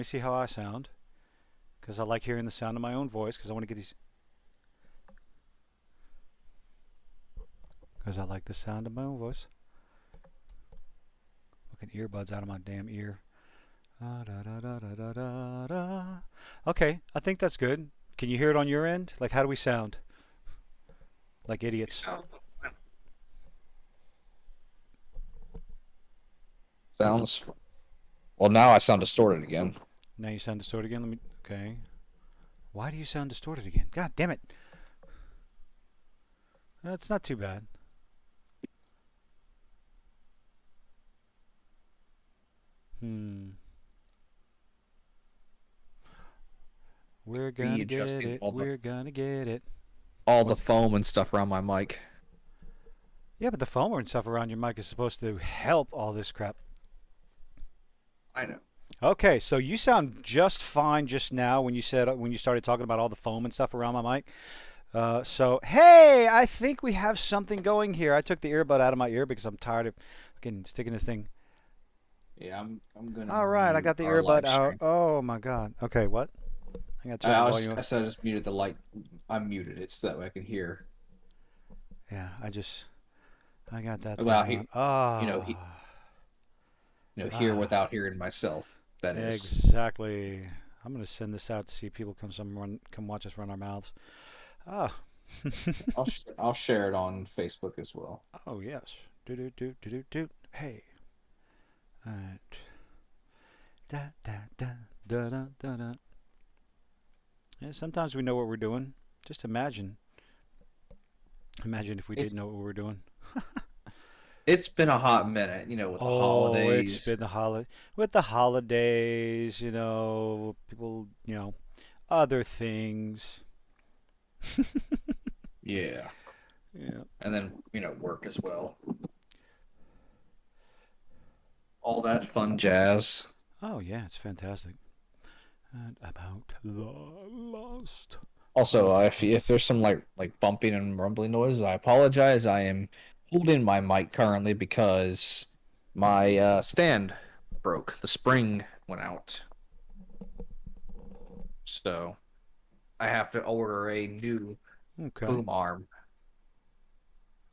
me see how I sound, because I like hearing the sound of my own voice, because I want to get these. Because I like the sound of my own voice. Fucking earbuds out of my damn ear. Da, da, da, da, da, da, da. Okay, I think that's good. Can you hear it on your end? Like, how do we sound? Like idiots. Sounds well. Now I sound distorted again. Now you sound distorted again. Let me. Okay. Why do you sound distorted again? God damn it. That's not too bad. Hmm. We're gonna get Readjusting it. We're gonna get it. all the What's foam and stuff around my mic. Yeah, but the foamer and stuff around your mic is supposed to help all this crap. I know. Okay, so you sound just fine just now when you started talking about all the foam and stuff around my mic. So hey, I think we have something going here. I took the earbud out of my ear because I'm tired of fucking sticking this thing. Yeah, I'm gonna All right, I mute got the our earbud live out. stream. Oh my god. Okay, what? I got to turn the volume I up. said I just muted the light. I muted it so that way I can hear. Yeah, I got that Well, thing on. Ah, hear ah, without hearing myself. That is. exactly. I'm gonna send this out to see if people come watch us run our mouths. Ah. I'll share it on Facebook as well. Oh yes. Do do do do do do. Hey. All right. Da da da da da da da. Yeah, sometimes we know what we're doing. Just imagine. Imagine if we It's didn't know what we were doing. it's been a hot minute, with the Oh, it's holidays. been the with the holidays, people, other things. Yeah, Yeah. and then work as well. All that fun jazz. Oh yeah, it's fantastic. And about the lost. Also, Oh, if there's some like bumping and rumbling noises, I apologize. I am holding my mic currently because my stand broke. The spring went out, so I have to order a new okay. boom arm.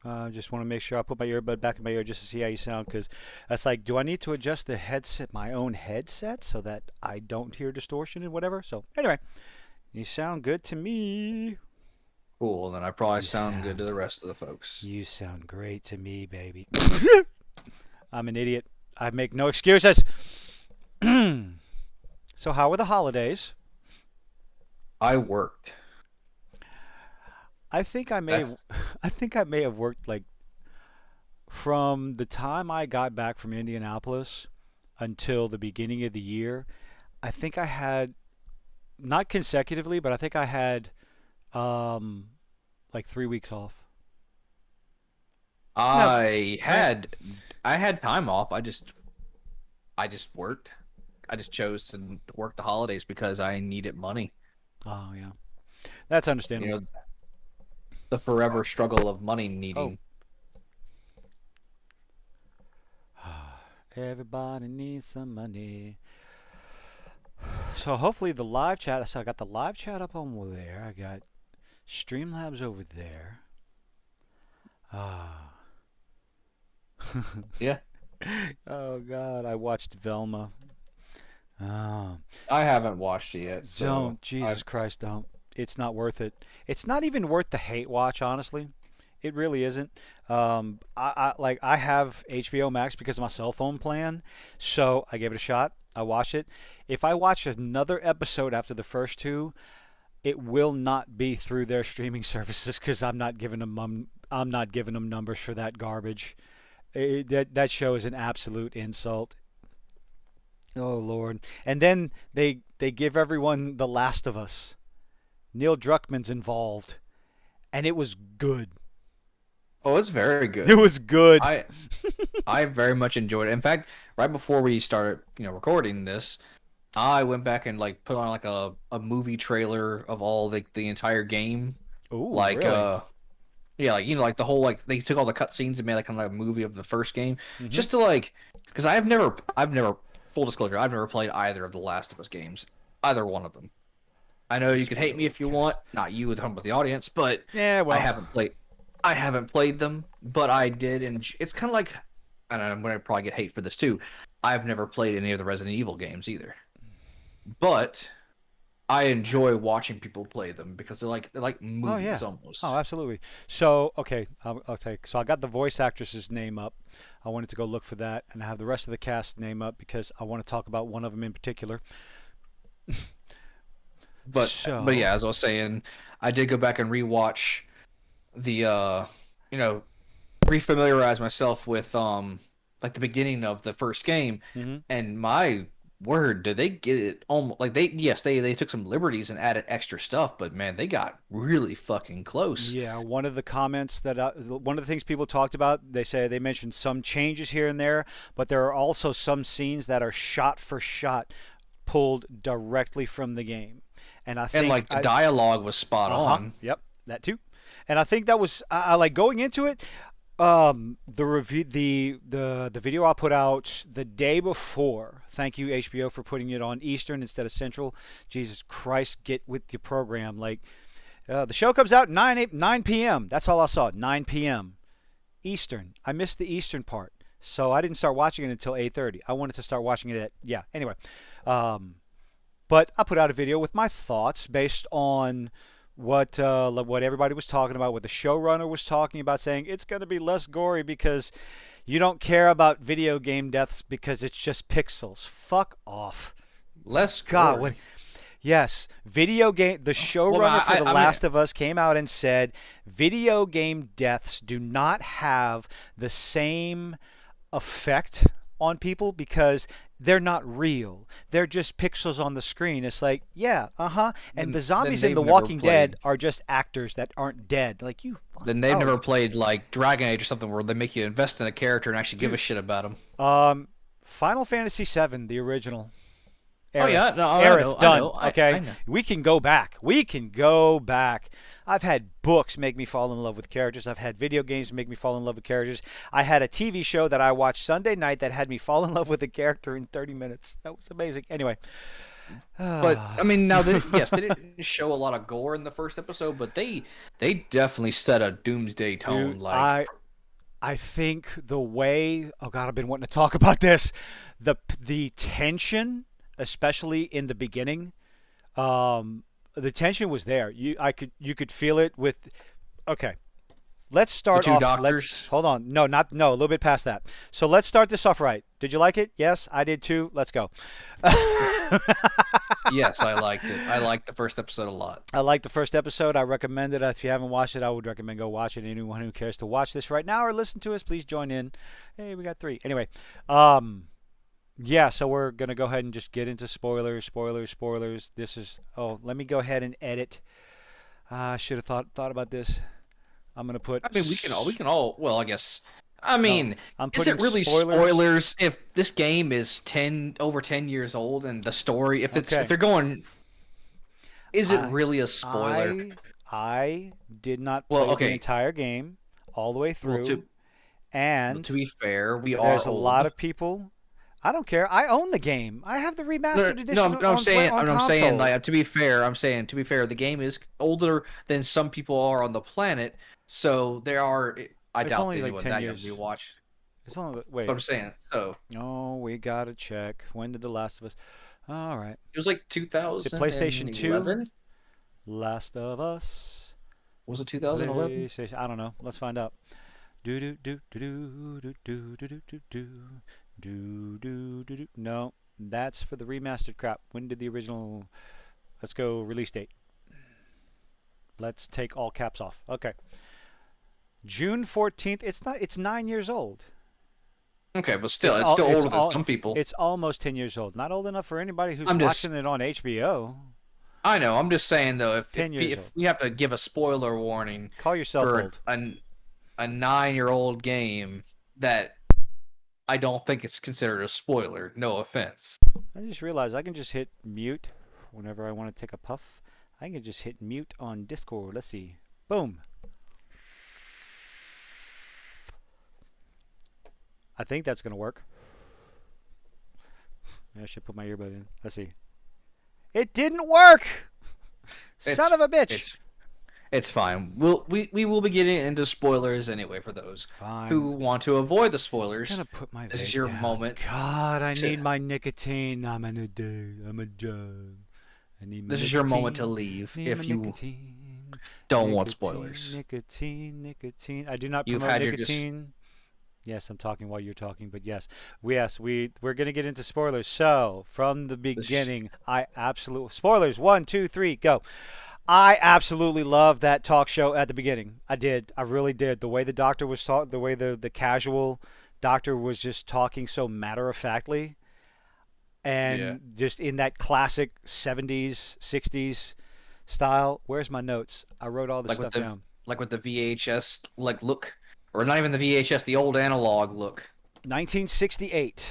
I just want to make sure I put my earbud back in my ear just to see how you sound, because that's like, do I need to adjust the headset, my own headset, so that I don't hear distortion and whatever? So anyway, you sound good to me. Cool, then I probably You sound good to sound, the rest of the folks. you sound great to me, baby. I'm an idiot. I make no excuses. So how were the holidays? I worked. I think I may have, That's I think I may have worked like from the time I got back from Indianapolis until the beginning of the year. I think I had not consecutively, but I think I had um like 3 weeks off. No, I that's had I had time off. I just worked. I just chose to work the holidays because I needed money. oh yeah, that's You understandable. know, the forever struggle of money Oh, needing. everybody needs some money. So hopefully the live chat. So I got the live chat up over there. I got Streamlabs over there. Ah. Yeah, Oh God, I watched Velma. Oh, I haven't watched it yet, so don't, Jesus Christ, don't. It's not worth it. It's not even worth the hate watch, honestly. It really isn't. I have HBO Max because of my cell phone plan, so I gave it a shot. I watched it. If I watch another episode after the first two, it will not be through their streaming services because I'm not giving them numbers for that garbage. That show is an absolute insult. Oh Lord! And then they give everyone The Last of Us. Neil Druckmann's involved, and it was good. oh, it's very It good. was good. I I very much enjoyed it. In fact, right before we started, recording this, I went back and like put on like a movie trailer of all the entire game. Ooh, Like really? yeah, like like the whole like they took all the cutscenes and made like kind of like a movie of the first game Mm-hmm. just to like because I've never full disclosure, I've never played either of the Last of Us games, either one of them. I know you can hate me if you want, not you, the audience, but Yeah, I well, haven't played. I haven't played them, but I did, and it's kind of like, and I'm gonna probably get hate for this too. I've never played any of the Resident Evil games either, but I enjoy watching people play them because they're like oh movies yeah, oh almost. absolutely. So okay, I'll take. So I got the voice actress's name up. I wanted to go look for that, and I have the rest of the cast name up because I want to talk about one of them in particular. But So yeah, as I was saying, I did go back and rewatch the you know refamiliarize myself with like the beginning of the first game, mhm. and my word, did they get it almost like they took some liberties and added extra stuff, but man, they got really fucking close. Yeah, one of the comments that one of the things people talked about, they say they mentioned some changes here and there, but there are also some scenes that are shot for shot pulled directly from the game. And I And think like the dialogue was spot uh-huh, on. yep, that too. And I think that was I like going into it. The review, the video I put out the day before. Thank you HBO for putting it on Eastern instead of Central. Jesus Christ, get with your program. Like the show comes out 9 p.m. That's all I saw. 9 p.m. Eastern. I missed the Eastern part, so I didn't start watching it until 8:30. I wanted to start watching it at yeah. Anyway, um, but I put out a video with my thoughts based on what everybody was talking about, what the showrunner was talking about, saying it's going to be less gory because you don't care about video game deaths because it's just pixels. Fuck off. Less God, what? gory. Yes, video game. The Well, showrunner for The I mean, Last of Us came out and said video game deaths do not have the same effect on people because they're not real. They're just pixels on the screen. It's like, yeah, uh-huh. And the then zombies in they've The never Walking Dead played. are just actors that aren't dead. Like you Then they've oh, never played like Dragon Age or something where they make you invest in a character and actually give a dude. shit about them. Um Final Fantasy VII, the original. Oh yeah, Aerith. no, I Aerith, know, I done. know, I Okay. know. We can go back. We can go back. I've had books make me fall in love with characters. I've had video games make me fall in love with characters. I had a TV show that I watched Sunday night that had me fall in love with a character in 30 minutes. That was amazing. Anyway. But I mean, now yes, they didn't show a lot of gore in the first episode, but they definitely set a doomsday tone. Dude, Like, I think the way oh god, I've been wanting to talk about this. The tension, especially in the beginning, the tension was there. You could feel it with okay. Let's the start two off. Let's doctors. hold on. No, not no. A little bit past that. So let's start this off right. Did you like it? Yes, I did too. Let's go. Yes, I liked it. I liked the first episode a lot. I liked the first episode. I recommend it. If you haven't watched it, I would recommend go watch it. Anyone who cares to watch this right now or listen to us, please join in. Hey, we got 3. Anyway, yeah. So we're gonna go ahead and just get into spoilers, spoilers, spoilers. This is. Oh, let me go ahead and edit. I should have thought about this. I'm gonna put. I mean, we can all. Well, I guess. I No, mean, I'm is putting it really spoilers. spoilers if this game is over 10 years old and the story, if Okay. they're going, is it I really a spoiler? I I did not Well, play the okay. entire game all the way Well, through, to and be fair, we are there's a lot old. of people. I don't care. I own the game. I have the No, remastered no, edition no, I'm saying, on I'm saying, console. like, to be fair, the game is older than some people are on the planet. So there are. I It's doubt only like anyone 10 that young years. rewatch. It's only But wait. I'm saying, so Oh, we gotta check. When did The Last of Us? All right. it was like Is it PlayStation 2? 2011. Last of Us. Was it 2011? PlayStation. I don't know. Let's find out. Do do do do do do do do do do do do do do. No, that's for the remastered crap. When did the original? Let's go release date. Let's take all caps off. Okay, June 14th. It's not. It's 9 years old. Okay, but still, it's still older than some people. It's almost 10 years old. Not old enough for anybody who's I'm just, watching it on HBO. I know. I'm just saying though, if 10 years if old. we have to give a spoiler warning Call yourself for old. a 9-year-old game, that I don't think it's considered a spoiler. No offense. I just realized I can just hit mute whenever I want to take a puff. I can just hit mute on Discord. Let's see. Boom. I think that's going to work. I should put my earbud in. Let's see. It didn't work. Son It's of a bitch. it's it's fine. We will be getting into spoilers anyway for those who Fine. want to avoid the I'm spoilers. gonna put my This is vape your down. moment God, I to need my nicotine. I'm in a day. I'm a job. I need my this is your moment to nicotine. leave Need my if you nicotine. don't want Nicotine, spoilers. nicotine, nicotine. I do not You've promote had your just nicotine. Yes, I'm talking while you're talking, but we're gonna get into spoilers. So from the this beginning, I absolutely spoilers. 1, 2, 3, go. I absolutely loved that talk show at the beginning. I did. I really did. The way the doctor was talking, the way the casual doctor was just talking so matter of factly, yeah, and just in that classic 70s, 60s style. Where's my notes? I wrote all this like with stuff the down. VHS like look, or not even the VHS, the old analog look. 1968.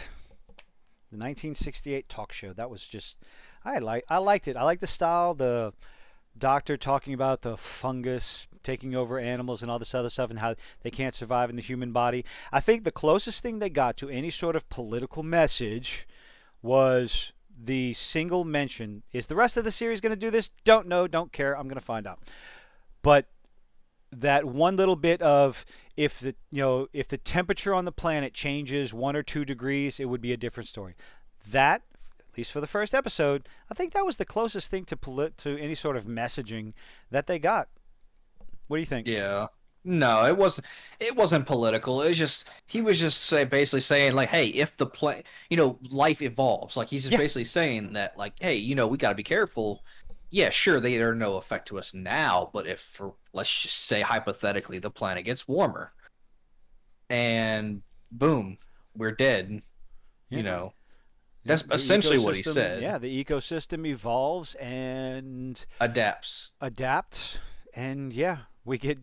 The 1968 talk show. That was just I liked it. I liked the style, the doctor talking about the fungus taking over animals and all this other stuff and how they can't survive in the human body. I think the closest thing they got to any sort of political message was the single mention. Is the rest of the series going to do this? Don't know, don't care. I'm going to find out. But that one little bit of if the temperature on the planet changes 1 or 2 degrees, it would be a different story. That, at least for the first episode, I think that was the closest thing to any sort of messaging that they got. What do you think? Yeah. No, it wasn't. It wasn't political. It was just he was just basically saying like, hey, if the life evolves. Like he's just Yeah, basically saying that like, hey, we got to be careful. Yeah, sure, they are no effect to us now, but if for let's just say hypothetically the planet gets warmer and boom, we're dead. You yeah, know, yeah. that's essentially what he Yeah, said. the ecosystem evolves and Adapts. adapts, and yeah, we get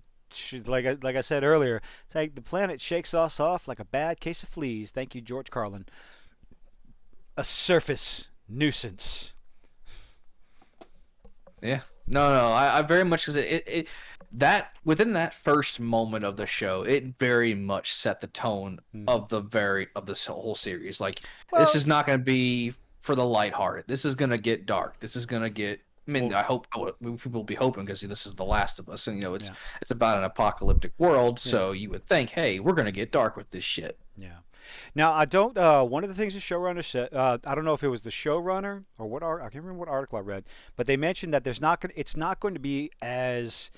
like I said earlier. It's like the planet shakes us off like a bad case of fleas. Thank you, George Carlin. A surface nuisance. Yeah. No. I very much because it that within that first moment of the show, it very much set the tone Hmm. of this whole series. Like this Well, is not going to be for the lighthearted. This is going to get dark. This is going to get. I mean, well, people will be hoping because this is The Last of Us, and yeah, it's about an apocalyptic world. yeah, So you would think, hey, we're going to get dark with this shit. yeah. Now I don't. One of the things the showrunner said. I don't know if it was the showrunner or what. I can't remember what article I read, but they mentioned that it's not going to be as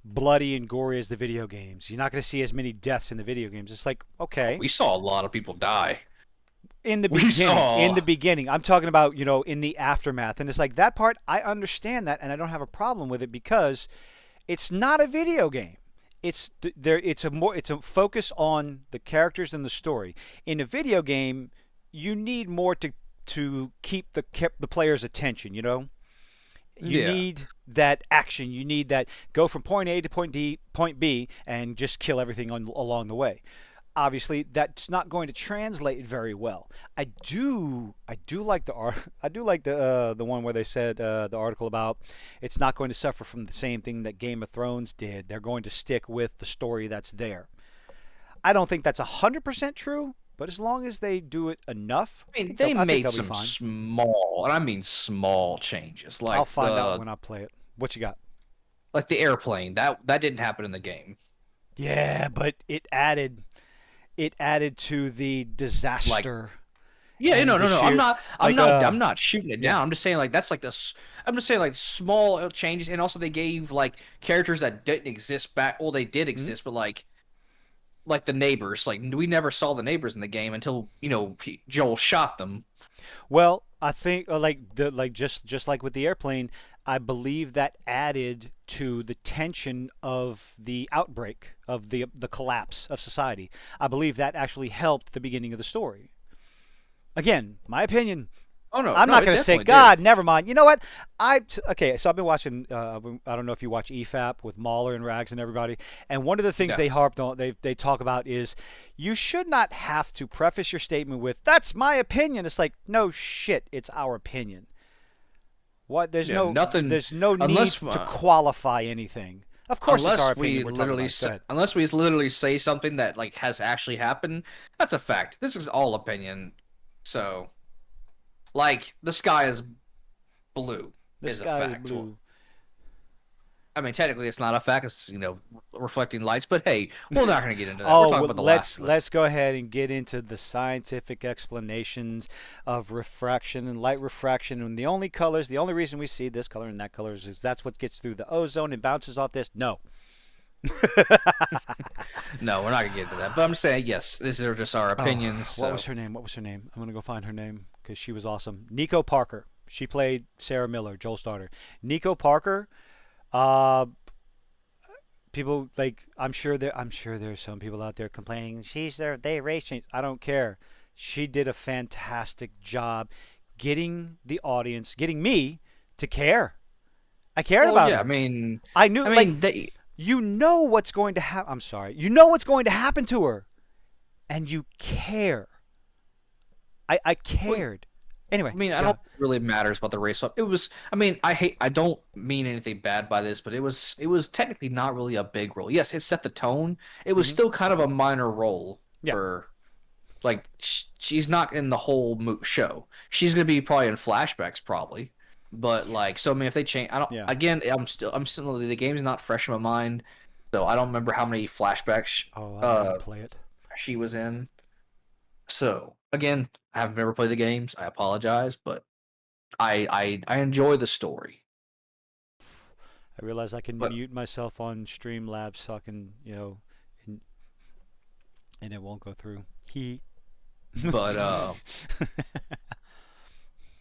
bloody and gory as the video games. You're not going to see as many deaths in the video games. It's like Oh, okay, we saw a lot of people die. in the We beginning, saw. I'm talking about in the aftermath, and it's like that part. I understand that, and I don't have a problem with it because it's not a video game. It's a focus on the characters and the story. In a video game, you need more to keep the player's attention. You Yeah. need that action. You need that go from point A to point B, and just kill everything along the way. Obviously, that's not going to translate very well. I do like I do like the one where they said the article about it's not going to suffer from the same thing that Game of Thrones did. They're going to stick with the story that's there. I don't think that's 100% true, but as long as they do it enough, I mean, they I think made they'll be some fine. small, and I mean small changes, I'll find out when I play it. What you got? like the airplane. That didn't happen in the game. Yeah, but it added to the Like, disaster yeah, and the no. I'm sheer not. like I'm not shooting it yeah. down. I'm just saying like that's like this. I'm just saying like small changes, and also they gave like characters that didn't exist back. Well, they did Mhm. exist, but like the neighbors. Like we never saw the neighbors in the game until Joel shot them. Well, I think just like with the airplane, I believe that added to the tension of the outbreak of the collapse of society. I believe that actually helped the beginning of the story. Again, my opinion. Oh no, I'm no, not it going to say definitely did. God. Never mind. You know what? Okay. So I've been watching. I don't know if you watch EFAP with Mahler and Rags and everybody. And one of the things No, they harped on, they talk about is you should not have to preface your statement with "That's my opinion." It's like no shit. It's our opinion. What? yeah, nothing There's no need unless to qualify anything. Of course, it's our opinion. We're talking about it. Go ahead. unless we literally say something that like has actually happened. That's a fact. This is all opinion. So Like the sky is blue The is a sky is fact. Well, blue. I mean, technically, it's not a fact. It's reflecting lights. But hey, we're not going to get into that. We're Oh, talking well, about The Last let's of Us. let's go ahead and get into the scientific explanations of refraction and light refraction. And the only colors, the only reason we see this color and that color is that's what gets through the ozone and bounces off this. No. No, we're not going to get into that. But I'm saying yes. These are just our Oh, opinions. what was So, her name? What was her name? I'm gonna go find her name because she was awesome. Nico Parker. She played Sarah Miller, Joel's daughter. Nico Parker. Uh, people like I'm sure there's some people out there complaining they race change. I don't care. She did a fantastic job getting the audience, getting me to care. I cared well, about yeah. her. I knew I like mean, they. you know what's going to happen. I'm sorry. You know what's going to happen to her and you care. I Well, cared. Anyway, I mean, I don't go. think it really matters about the race swap. It was. I mean, I don't mean anything bad by this, but it was technically not really a big role. Yes, it set the tone. It was Hmm. still kind of a minor role Yeah. for like she's not in the whole show. She's gonna be probably in flashbacks probably, but like so. I mean, if they change, I don't. Yeah. Again, I'm still the game's not fresh in my mind, so I don't remember how many flashbacks Oh, I don't want uh to play it. she was in. So again, I've never played the games. I apologize, but I enjoy the story. I realize I can But mute myself on Streamlabs so I can, and, and it won't go through. He. but uh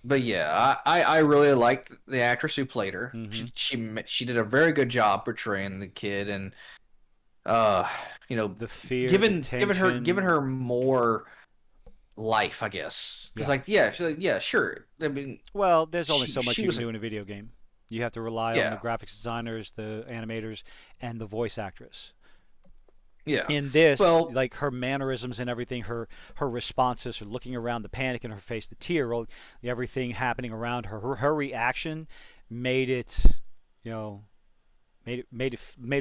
but yeah, I really liked the actress who played her. Hmm. She did a very good job portraying the kid, and uh you know The fear, the giving her tension. more life, I guess. Because Yeah. like yeah, she's like yeah, sure. I mean, Well, there's only she so much she you can was do in a video game. You have to rely on the yeah graphics designers, the animators, and the voice actress. yeah. In this, Well, like her mannerisms and everything, her responses, her looking around, the panic in her face, the tear, everything happening around her, her reaction made it, you know, made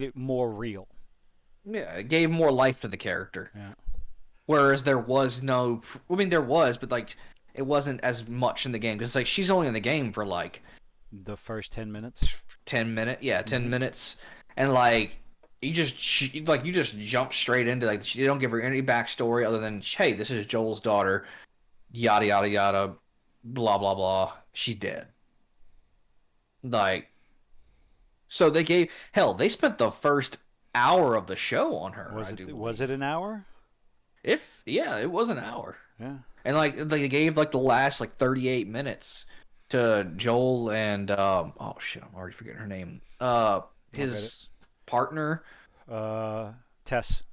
it more real. yeah, it gave more life to the character. Yeah. Whereas there was no, I mean, there was, but like it wasn't as much in the game because like she's only in the game for like The first 10 minutes. 10 minutes, yeah, ten Hmm. minutes, and like you just jump straight into like you don't give her any backstory other than hey, this is Joel's daughter, yada yada yada, blah blah blah. She's dead. Like so they spent the first hour of the show on her, I Was do it was it believe. an hour? If yeah, it was an hour. Yeah. And like they gave like the last like 38 minutes to Joel and oh shit, I'm already forgetting her name. I'll get it. His partner. Uh,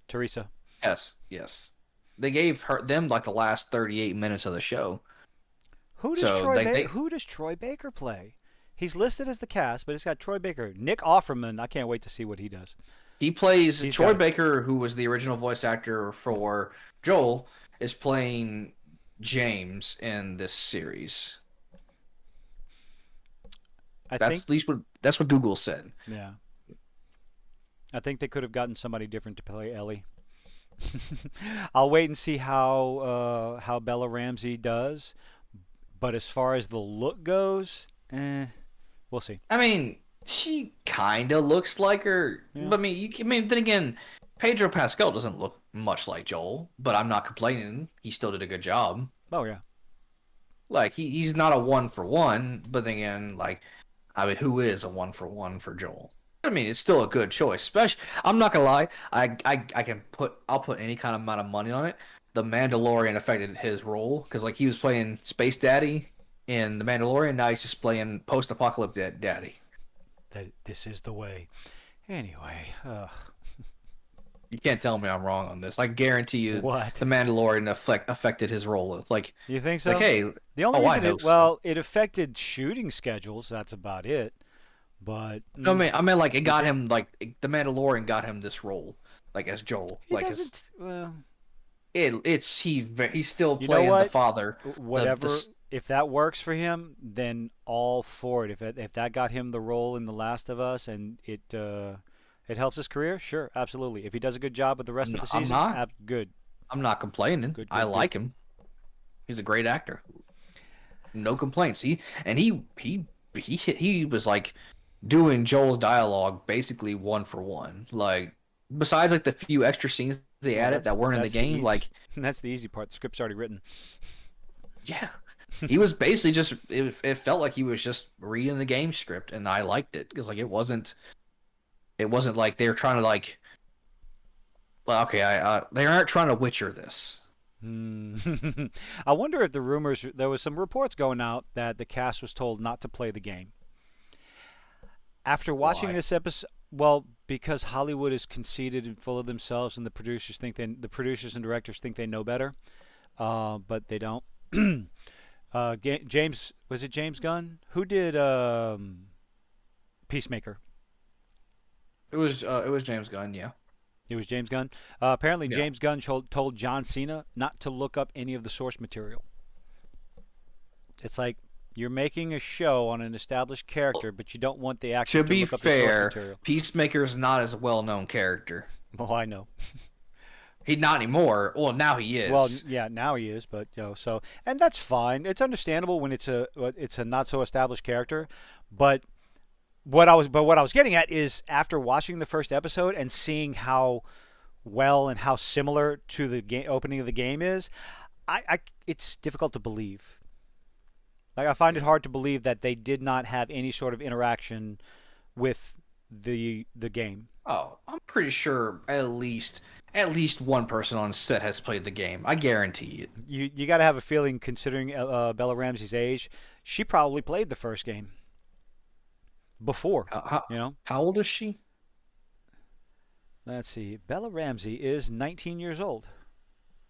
Teresa. Yes, yes. They gave them like the last 38 minutes of the show. So Who does Troy Baker play? He's listed as the cast, but it's got Troy Baker, Nick Offerman. I can't wait to see what he does. he plays He's Troy got it. Baker, who was the original voice actor for Joel, is playing James in this series. I That's think. at least what Google said. Yeah. I think they could have gotten somebody different to play Ellie. I'll wait and see how Bella Ramsey does. But as far as the look goes, we'll see. I mean, she kind of looks like her. Yeah. But I mean, then again, Pedro Pascal doesn't look much like Joel. But I'm not complaining. He still did a good job. Oh yeah. Like he's not a one for one. But then again, like I mean, who is a one for Joel? I mean, it's still a good choice. Especially, I'm not gonna lie. I'll put any kind of amount of money on it. The Mandalorian affected his role because like he was playing Space Daddy in the Mandalorian. Now he's just playing post-apocalyptic daddy. That this is the way. Anyway, You can't tell me I'm wrong on this. I guarantee you, what? the Mandalorian affected his role. It's You think like, so? hey, The only oh, I reason know so. it affected shooting schedules. That's about it. But No, I mean, like it got him like the Mandalorian got him this role, like as Joel. he Like it's doesn't. Well, he's still you know playing the what? father. Whatever. If that works for him, then all for it. If that got him the role in The Last of Us and it helps his career, sure, absolutely. If he does a good job with the rest of the I'm season, not. good, I'm not complaining. good, I good, good. like him. He's a great actor. no complaints. He was like doing Joel's dialogue basically one for one. Like besides like the few extra scenes they Well, added that weren't in the that's the game, easy like that's the easy part. The script's already written. yeah, he was basically just it felt like he was just reading the game script, and I liked it because like it wasn't like they were trying to like well, okay, they aren't trying to Witcher this. Hmm. I wonder if there was some reports going out that the cast was told not to play the game. After watching Why? this episode, well, because Hollywood is conceited and full of themselves, and the producers and directors think they know better, but they don't. James was it James Gunn who did Peacemaker? It was James Gunn, yeah. It was James Gunn. Apparently, Yeah. James Gunn told John Cena not to look up any of the source material. It's like you're making a show on an established character, but you don't want the actor To to be look up the source fair, material. Peacemaker's not as well known character. Well, I know. He's not anymore. Well, now he Well, is. yeah, now he is, but so and that's fine. It's understandable when it's a not so established character, but what I was getting at is after watching the first episode and seeing how well and how similar to the opening of the game is, I it's difficult to believe. Like I find it Yeah. hard to believe that they did not have any sort of interaction with the game. Oh, I'm pretty sure at least one person on set has played the game. I guarantee it. You got to have a feeling, considering Bella Ramsey's age, she probably played the first game before. How, how, You know, how old is she? let's see. Bella Ramsey is 19 years old.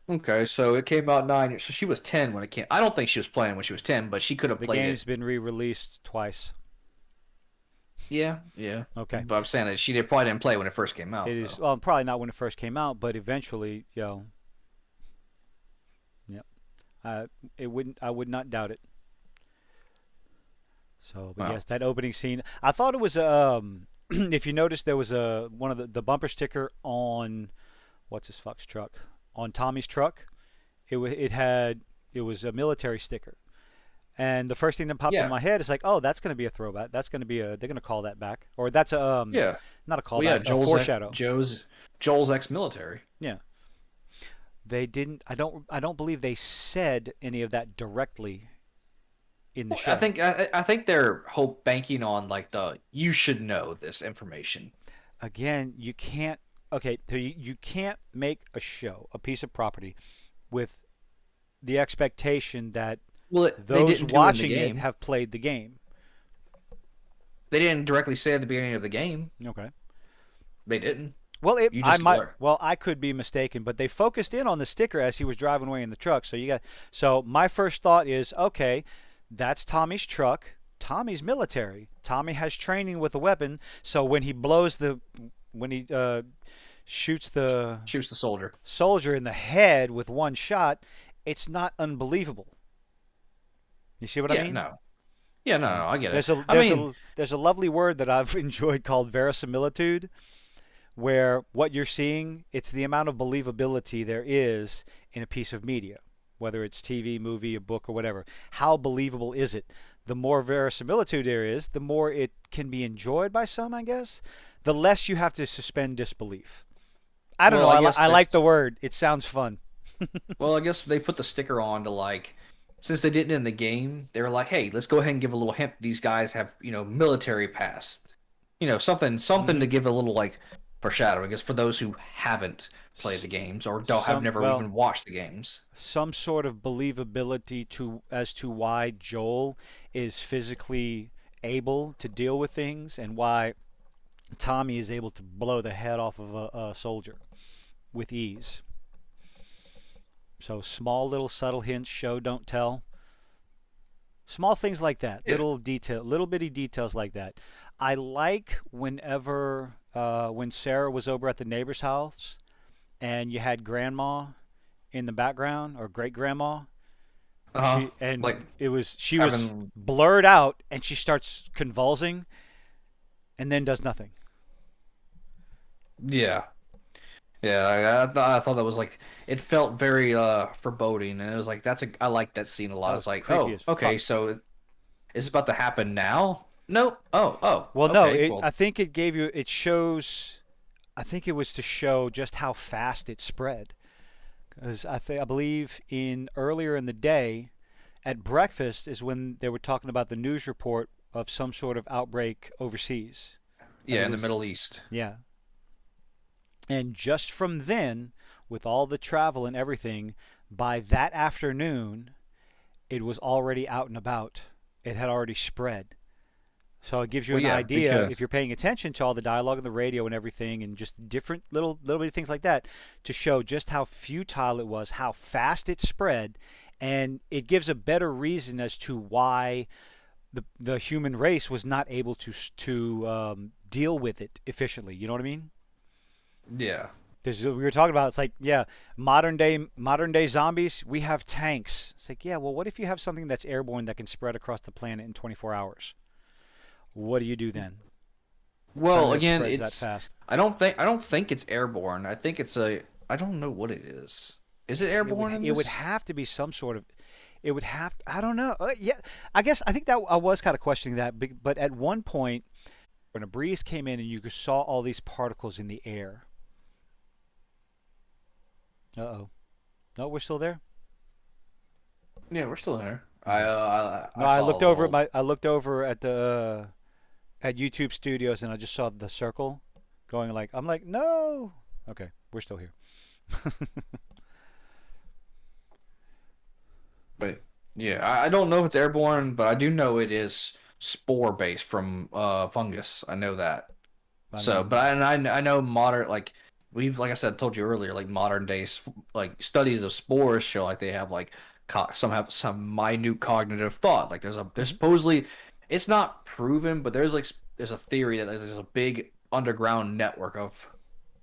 Okay, so it came out 9 years. So she was 10 when it came. I don't think she was playing when she was 10, but she could have The played game's it. been re-released twice. Yeah, yeah. Okay, But I'm saying that probably didn't play when it first came it out, is though. well probably not when it first came out, but eventually, yeah, it wouldn't. I would not doubt it. So, but Wow. yes, that opening scene. I thought it was if you noticed, there was a one of the bumper sticker on what's his fuck's truck on Tommy's truck. It was a military sticker, and the first thing that popped in Yeah, my head is like, oh, that's going to be a throwback. That's going to be a they're going to call that back, or that's a yeah. not a Well, yeah. callback, a foreshadow. Joel's ex-military. Yeah, they didn't. I don't believe they said any of that directly in the Well, I show. think I think they're hope banking on like the you should know this information. Again, you can't. Okay, so you can't make a show, a piece of property, with the expectation that Well, they those didn't do it in the watching it game. have played the game. They didn't directly say at the beginning of the game. Okay. They didn't. Well, You just learn. I could be mistaken, but they focused in on the sticker as he was driving away in the truck. So my first thought is, okay, that's Tommy's truck. Tommy's military. Tommy has training with a weapon, so when he shoots the Shoots the soldier. soldier in the head with one shot, it's not unbelievable. You see what I Yeah, mean? no. Yeah, no, So no, I get it. I mean, there's a lovely word that I've enjoyed called verisimilitude, where what you're seeing, it's the amount of believability there is in a piece of media, whether it's TV, movie, a book, or whatever. How believable is it? The more verisimilitude there is, the more it can be enjoyed by some, I guess. The less you have to suspend disbelief. I don't know. well, I guess I like that's the word. It sounds fun. well, I guess they put the sticker on to like since they didn't in the game, they were like, "Hey, let's go ahead and give a little hint. These guys have, military past. Something Hmm. to give a little like foreshadowing. I guess for those who haven't played the games or don't have never Well, even watched the games. some sort of believability to as to why Joel is physically able to deal with things and why Tommy is able to blow the head off of a soldier with ease. So small little subtle hints, show don't tell. Small things like that, Yeah. little bitty details like that. I like when Sarah was over at the neighbor's house and you had grandma in the background or great grandma. Uh huh. Like She was having blurred out and she starts convulsing and then does nothing. yeah. Yeah, I thought that was like it felt very foreboding, and it was like I like that scene a lot. That It's was like, creepy oh, as okay, fuck. so is it about to happen now? Nope. Well, no, Okay, it. well, I think it gave you. It shows. I think it was to show just how fast it spread. Because I believe in earlier in the day, at breakfast is when they were talking about the news report of some sort of outbreak overseas. I yeah, think in it the was, Middle East. yeah. And just from then, with all the travel and everything, by that afternoon, it was already out and about. It had already spread. So it gives you Well, an yeah, idea because if you're paying attention to all the dialogue and the radio and everything, and just different little bitty things like that, to show just how futile it was, how fast it spread, and it gives a better reason as to why the human race was not able to deal with it efficiently. You know what I mean? yeah. Because we were talking about, it's like, yeah, modern day zombies, we have tanks. It's like, yeah, well, what if you have something that's airborne that can spread across the planet in 24 hours? What do you do then? Something Well, that again, spreads that it's fast. I don't think it's airborne. I think it's a I don't know what it is. Is it It would airborne in it would this? have to be some sort of. It would have. I don't know. Yeah, I guess I think that I was kind of questioning that, but at one point when a breeze came in and you saw all these particles in the air. Uh oh. No, we're still there. Yeah, we're still there. Okay. I No, I saw a looked over at little. my. I looked over at the at YouTube Studios and I just saw the circle going like. I'm like, no. Okay, we're still here. But yeah, I don't know if it's airborne, but I do know it is spore based from fungus. I know that. I So, but mean, I know modern like we've like I said told you earlier like modern days like studies of spores show like they have like some have some minute cognitive thought. Like there's mhm, supposedly it's not proven, but there's a theory that there's a big underground network of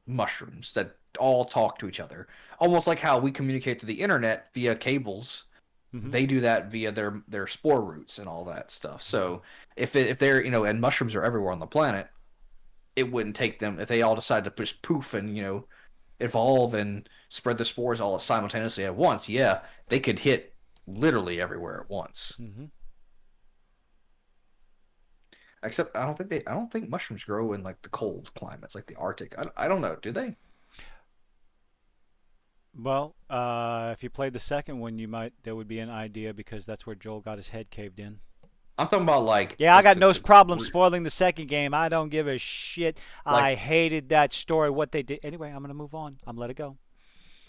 mushrooms that all talk to each other, almost like how we communicate to the internet via cables. mhm, They do that via their spore roots and all that stuff. mhm, So if they're and mushrooms are everywhere on the planet, it wouldn't take them if they all decide to just poof and evolve and spread the spores all simultaneously at once. Yeah, they could hit literally everywhere at once. mhm. Except I don't think mushrooms grow in like the cold climates like the Arctic. I don't know. Do they? Well, if you played the second one, you might there would be an idea because that's where Joel got his head caved in. I'm talking about Yeah, I got no the problem spoiling the second game. I don't give a shit. like I hated that story. What they did. Anyway, I'm gonna move on. I'm let it go.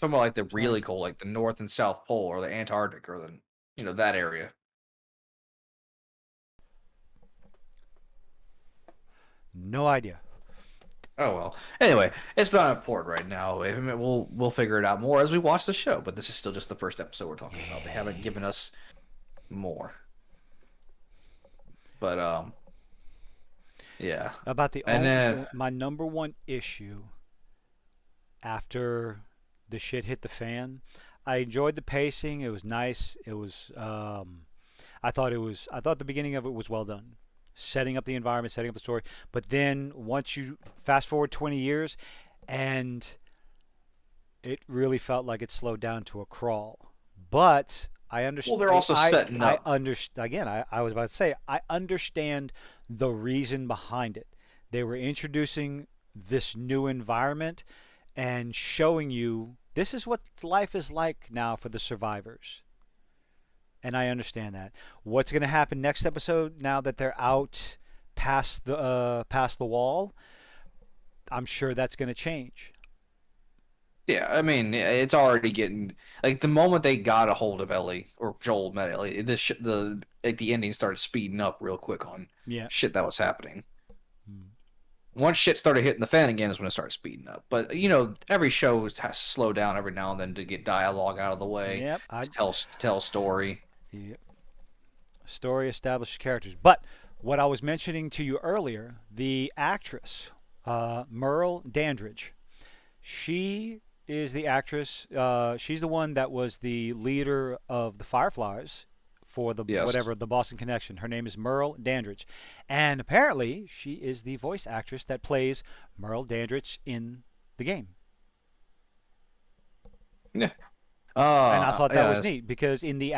talking about like the Sorry. really cold, like the North and South Pole or the Antarctic or the that area. No idea. Oh well. Anyway, it's not important right now. I mean, we'll figure it out more as we watch the show. But this is still just the first episode we're talking about. They haven't given us more. But yeah. About the And then my number one issue after the shit hit the fan. I enjoyed the pacing. It was nice. It was. I thought the beginning of it was well done, setting up the environment, setting up the story. But then once you fast forward 20 years, and it really felt like it slowed down to a crawl. But I well, understand. they're also setting I up. understand. Again, I was about to say I understand the reason behind it. They were introducing this new environment and showing you this is what life is like now for the survivors. And I understand that. What's going to happen next episode now that they're out past the wall? I'm sure that's going to change. Yeah, I mean, it's already getting like the moment they got a hold of Ellie or Joel met Ellie, the like the ending started speeding up real quick on Yeah. shit that was happening. Mm. Once shit started hitting the fan again is when it started speeding up. But every show has to slow down every now and then to get dialogue out of the way, Yep. I to tell a story. Yep. Story established characters. But what I was mentioning to you earlier, the actress Merle Dandridge, she is the actress. She's the one that was the leader of the Fireflies for the Yes. whatever the Boston Connection. Her name is Merle Dandridge, and apparently she is the voice actress that plays Merle Dandridge in the game. Yeah. And I thought that was Yeah. neat because in the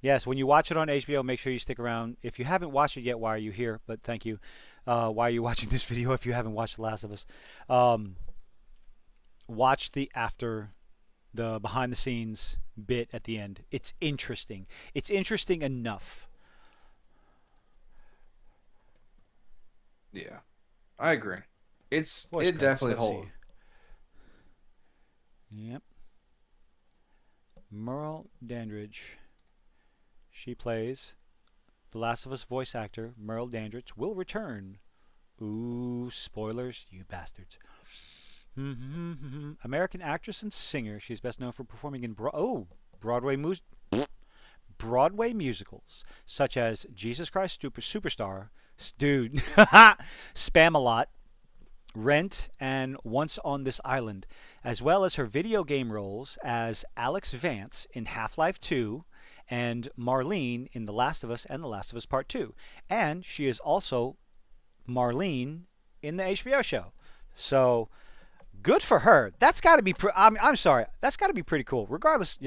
yes, when you watch it on HBO, make sure you stick around. If you haven't watched it yet, why are you here? But thank you. Why are you watching this video if you haven't watched The Last of Us? Um, watch the behind the scenes bit at the end. It's interesting. It's interesting enough. Yeah. I agree. Voice It credits. definitely Let's see. holds. Yep. Merle Dandridge. She plays The Last of Us voice actor Merle Dandridge will return. Ooh, spoilers, you bastards. American actress and singer. She's best known for performing in Broadway Broadway musicals such as Jesus Christ Superstar, dude, Spam a Lot, Rent, and Once on This Island, as well as her video game roles as Alex Vance in Half-Life 2 and Marlene in The Last of Us and The Last of Us Part 2. And she is also Marlene in the HBO show. So good for her. That's got to be. I'm sorry. That's got to be pretty cool, regardless,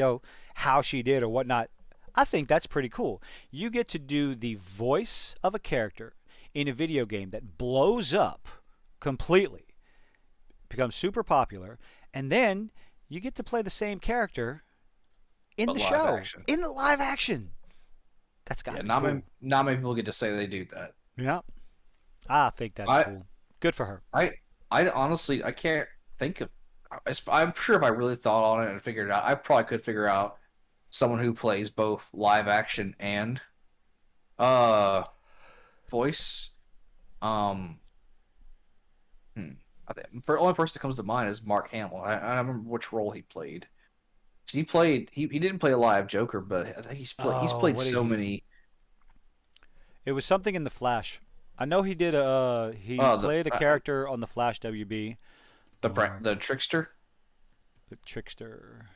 how she did or whatnot. I think that's pretty cool. You get to do the voice of a character in a video game that blows up completely, becomes super popular, and then you get to play the same character in But the live show, action. in the live action. That's got Yeah, to be cool. not many people get to say they do that. Yeah, I think that's I cool. Good for her. I I honestly I can't think of. I'm sure if I really thought on it and figured it out, I probably could figure out someone who plays both live action and uh voice. Um, hmm, I think the only person that comes to mind is Mark Hamill. I don't remember which role he played. He didn't play a live Joker, but I think he's Oh, played what did so he do? many. It was something in the Flash. I know he did. He The played a character on the Flash WB. Mark the trickster. the Trickster.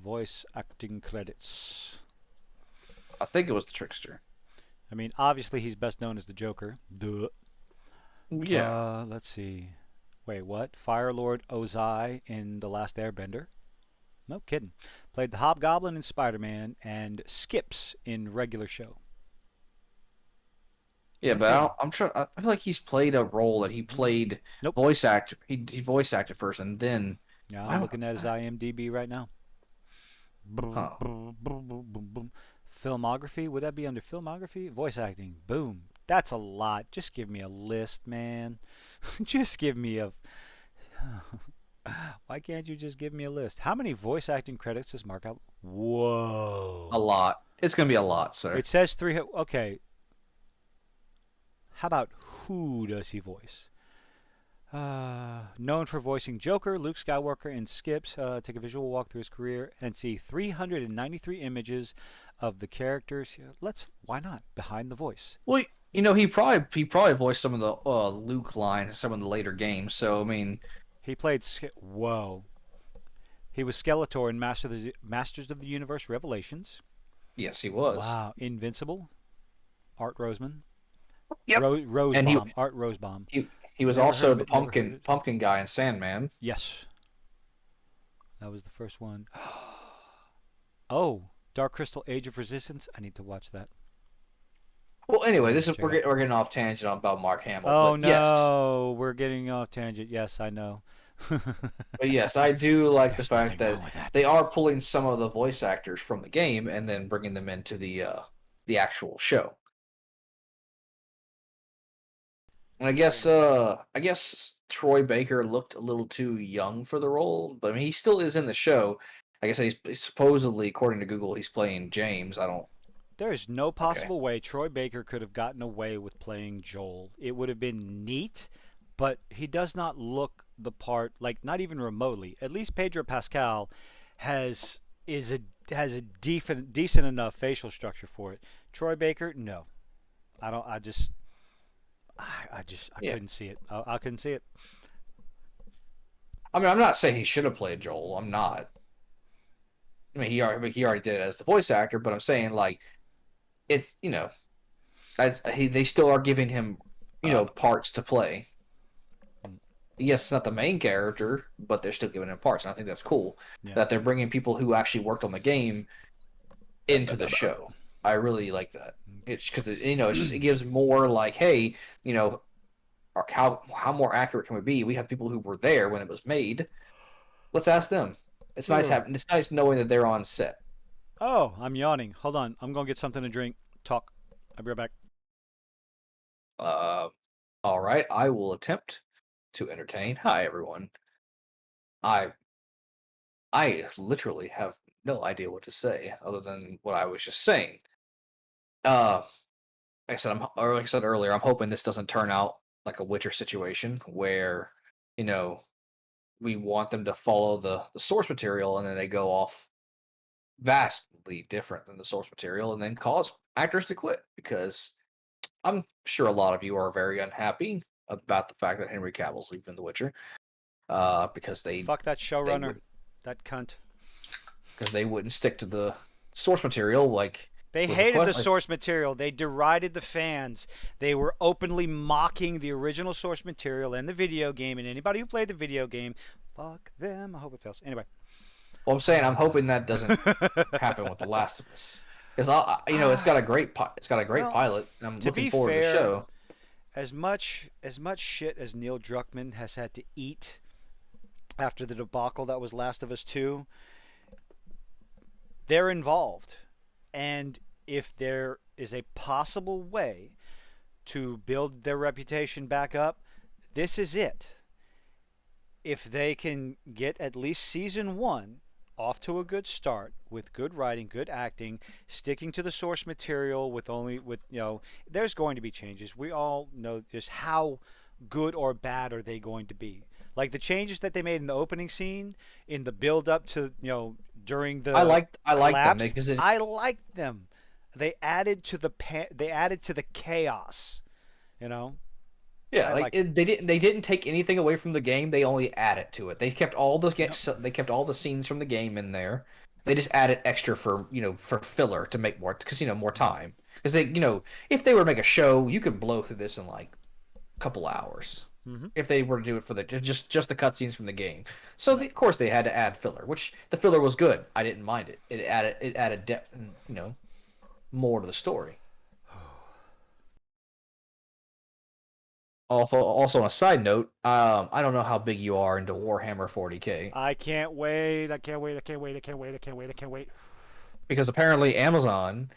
Voice acting credits. I think it was the trickster. I mean, obviously he's best known as the Joker. Duh. Yeah. Let's see. Wait, what? Fire Lord Ozai in The Last Airbender. No kidding. Played the Hobgoblin in Spider-Man and Skips in regular show. Yeah, No but kidding. I'm sure. I feel like he's played a role that he played Nope. voice actor. He voice acted first, and then Yeah, I I'm don't. looking at his IMDb right now. Huh. Filmography? Would that be under filmography? Voice acting. Boom. That's a lot. Just give me a list, man. Just give me a. Why can't you just give me a list? How many voice acting credits does Mark have? A Whoa. lot. It's gonna be a lot, sir. It says three. Okay. How about who does he voice? Known for voicing Joker, Luke Skywalker, and Skips. Take a visual walk through his career and see 393 images of the characters. Why not? Behind the voice. Well, he probably voiced some of the Luke lines in some of the later games. So I mean, He played. Whoa. He was Skeletor in Masters of the Universe Revelations. yes, he was. Wow. Invincible. Art Roseman. Yep. And Rosebaum. Art Rosebaum. he was Never heard also of the it. Never heard of it. pumpkin guy in Sandman. Yes. That was the first one. Oh, Dark Crystal Age of Resistance. I need to watch that. Well, I anyway, need this to is check it out. we're getting off tangent about Mark Hamill, Oh no, we're getting off tangent. Yes, I know. but yes, I do like the There's fact nothing wrong that with that. they are pulling some of the voice actors from the game and then bringing them into the actual show. And I guess Troy Baker looked a little too young for the role, but I mean he still is in the show. I guess he's supposedly, according to Google, he's playing James. I don't. There is no Okay. possible way Troy Baker could have gotten away with playing Joel. It would have been neat, but he does not look the part, like not even remotely. At least Pedro Pascal has is a has a decent enough facial structure for it. Troy Baker, no. I don't. I Yeah. couldn't see it. I couldn't see it. I mean, I'm not saying he should have played Joel. I'm not. I mean, he already did it as the voice actor, but I'm saying like it's as they still are giving him parts to play. yes, it's not the main character, but they're still giving him parts, and I think that's cool Yeah. that they're bringing people who actually worked on the game into the show. I really like that. It's because it's just it gives more like, hey, you know, how more accurate can we be? We have people who were there when it was made. Let's ask them. It's nice knowing that they're on set. Oh, I'm yawning. Hold on. I'm going to get something to drink. Talk. I'll be right back. Uh, all right, I will attempt to entertain. Hi, everyone. I I literally have no idea what to say other than what I was just saying. Uh, like I said earlier, I'm hoping this doesn't turn out like a Witcher situation where, you know, we want them to follow the source material and then they go off vastly different than the source material and then cause actors to quit because I'm sure a lot of you are very unhappy about the fact that Henry Cavill's leaving The Witcher because Fuck that they showrunner. would That cunt. because they wouldn't stick to the source material like They with a hated the quest like source material. They derided the fans. They were openly mocking the original source material and the video game. And anybody who played the video game, fuck them. I hope it fails. Anyway. well I'm saying I'm hoping that doesn't happen with The Last of Us because it's got a it's got a great Well, pilot and I'm to looking be forward to the fair, show. as much shit as Neil Druckmann has had to eat after the debacle that was Last of Us 2, they're involved. And if there is a possible way to build their reputation back up, this is it. If they can get at least season 1 off to a good start with good writing, good acting, sticking to the source material with there's going to be changes. We all know just how good or bad are they going to be. Like the changes that they made in the opening scene, in the build up to, during the I liked them collapse, because it's I liked them. They added to the chaos, you know? yeah, I liked them. they didn't take anything away from the game. They only added to it. Yep. They kept all the scenes from the game in there. They just added extra for for filler to make more because more time. Because if they were to make a show, you could blow through this in like a couple hours. Mm-hmm. If they were to do it for the just the cutscenes from the game, so of course they had to add filler, which the filler was good. I didn't mind it. It added depth and more to the story. Also, on a side note, I don't know how big you are into Warhammer 40K I can't wait. I can't wait. I can't wait. I can't wait. I can't wait. I can't wait. because apparently Amazon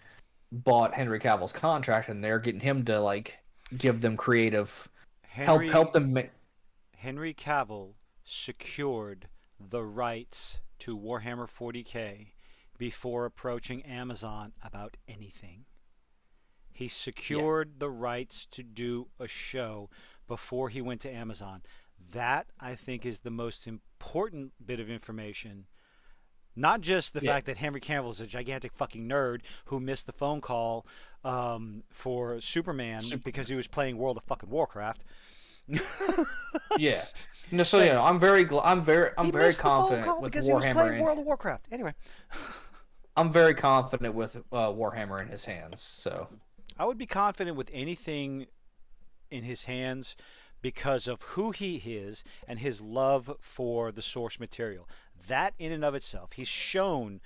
bought Henry Cavill's contract and they're getting him to like give them creative help Henry them. Henry Cavill secured the rights to Warhammer 40K before approaching Amazon about anything. He Yeah, secured the rights to do a show before he went to Amazon. That, I think, is the most important bit of information. Not just the yeah, fact that Henry Cavill is a gigantic fucking nerd who missed the phone call for Superman super. because he was playing World of fucking Warcraft. Yeah. No, so But I'm he very missed the phone confident call with because he was playing Warhammer. World of Warcraft. Anyway, I'm very confident with Warhammer in his hands. So I would be confident with anything in his hands because of who he is and his love for the source material. That in and of itself, he's shown.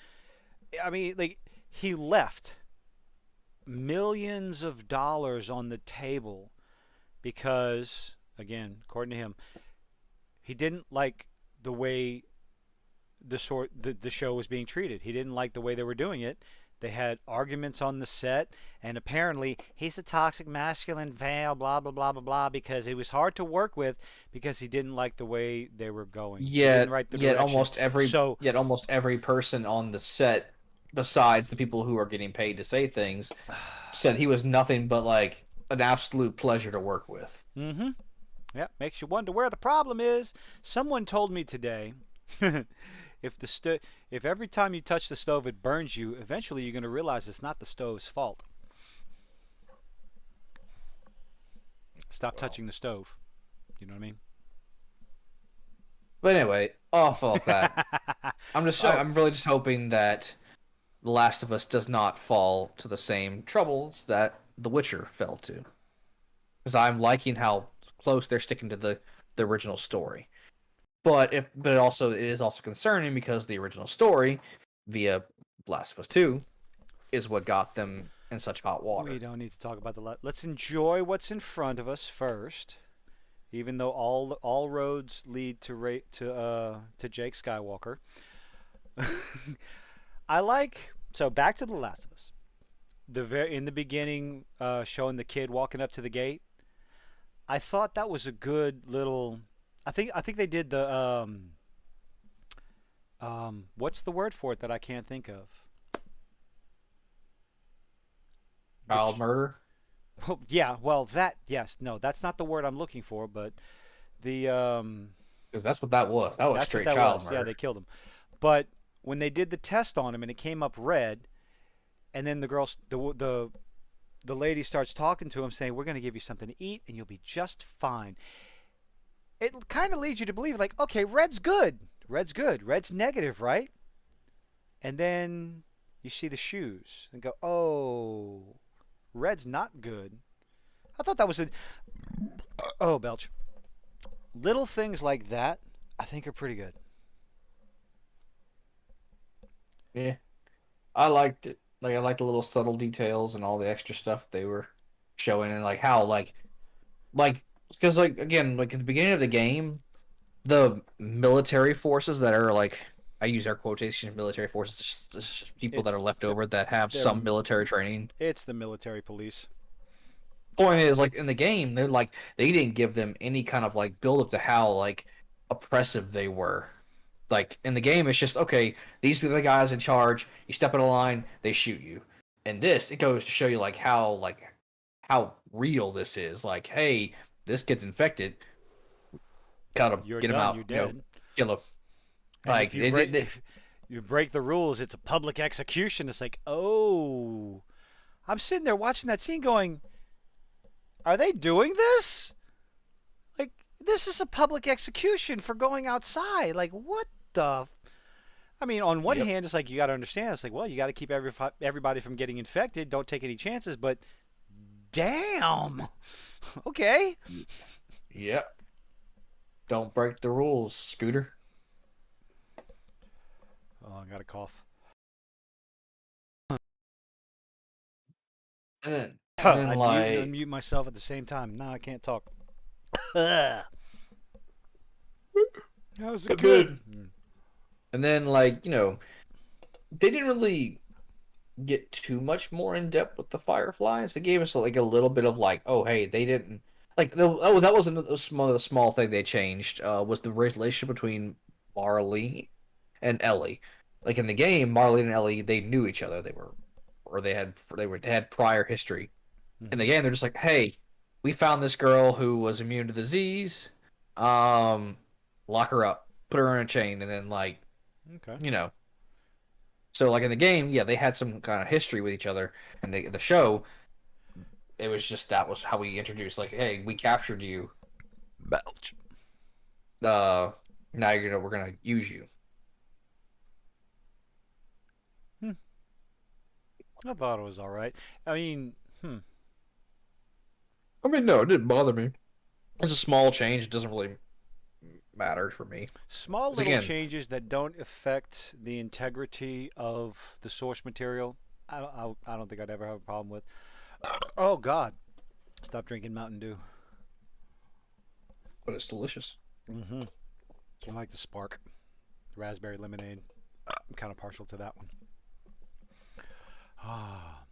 I mean, like he left millions of dollars on the table because, again, according to him, he didn't like the way the show was being treated. He didn't like the way they were doing it. They had arguments on the set, and apparently he's a toxic masculine male, blah blah blah blah blah, because it was hard to work with because he didn't like the way they were going. He didn't yet write the direction. So yet almost every person on the set, besides the people who are getting paid to say things, said he was nothing but like an absolute pleasure to work with. mm-hmm. Yeah, makes you wonder where the problem is. Someone told me today, if every time you touch the stove it burns you, eventually you're going to realize it's not the stove's fault. Stop Well, touching the stove. You know what I but anyway, off of that, mean? So, I'm really just hoping that The Last of Us does not fall to the same troubles that The Witcher fell to. Because I'm liking how close they're sticking to the the original story. But it is also concerning because the original story, via Last of Us 2, is what got them in such hot We water. don't need to talk about let's enjoy what's in front of us first. Even though all roads lead to Jake Skywalker. I like so back to The Last of Us. In the beginning, showing the kid walking up to the gate. I thought that was a good little. I think they did the what's the word for it that I can't think of? The Child murder, well, yeah, well that yes, no, that's not the word I'm looking for, but the because that's what that was. That was that's what straight that child was. Yeah, murder. they killed him. But when they did the test on him and it came up red, and then the lady starts talking to him saying, "We're going to give you something to eat and you'll be just fine." It kind of leads you to believe like, "Okay, red's good. Red's good. Red's negative, right?" And then you see the shoes and go, "Oh, red's not good." I thought that was a oh, belch. Little things like that I think are pretty good. Yeah, I liked it. Like I liked the little subtle details and all the extra stuff they were showing, and like how like because like again like at the beginning of the game, the military forces that are like I use air quotation military forces, it's just people that are It's left the over that have they're some military training. it's the military police. Point is, like It's in the game, they're like they didn't give them any kind of like build up to how like oppressive they were. Like in the game, it's just okay. These are the guys in charge. You step in a line, they shoot you. In this, it goes to show you like how real this is. Like, hey, this kid's infected. Gotta you're get him done. out. You're dead. Kill him. And Like they did. if you break the rules, it's a public execution. It's like, oh, I'm sitting there watching that scene, going, "Are they doing this? Like, this is a public execution for going outside. Like, what the?" I mean, on one Yep. hand, it's like you got to understand. It's like, well, you got to keep everybody from getting infected. Don't take any chances. But damn, okay. Yep. Don't break the rules, Scooter. Oh, I got a cough. And then I'd mute and like unmute myself at the same time. No, I can't talk. How's a and kid? then and then like they didn't really get too much more in depth with the Fireflies. They gave us like a little bit of like, oh hey, they didn't like oh that wasn't the small thing they changed was the relationship between Marley and Ellie. Like in the game, Marley and Ellie they knew each other. They had prior history. In the Mm-hmm. game, they're just like, hey, we found this girl who was immune to the disease. Um, lock her up, put her in a chain, and then like Okay. you know. So like in the game, yeah, they had some kind of history with each other, and the show, it was just that was how we introduced like, hey, we captured you. Belch. Uh, now we're gonna use you. Hmm. I thought it was all right. I mean, I mean, no, it didn't bother me. It's a small change. It doesn't really matter for me. small Because little again, changes that don't affect the integrity of the source material. I don't think I'd ever have a problem with. Oh God! Stop drinking Mountain Dew. but it's delicious. Mm-hmm. I like the Spark, raspberry lemonade. I'm kind of partial to that one. Ah,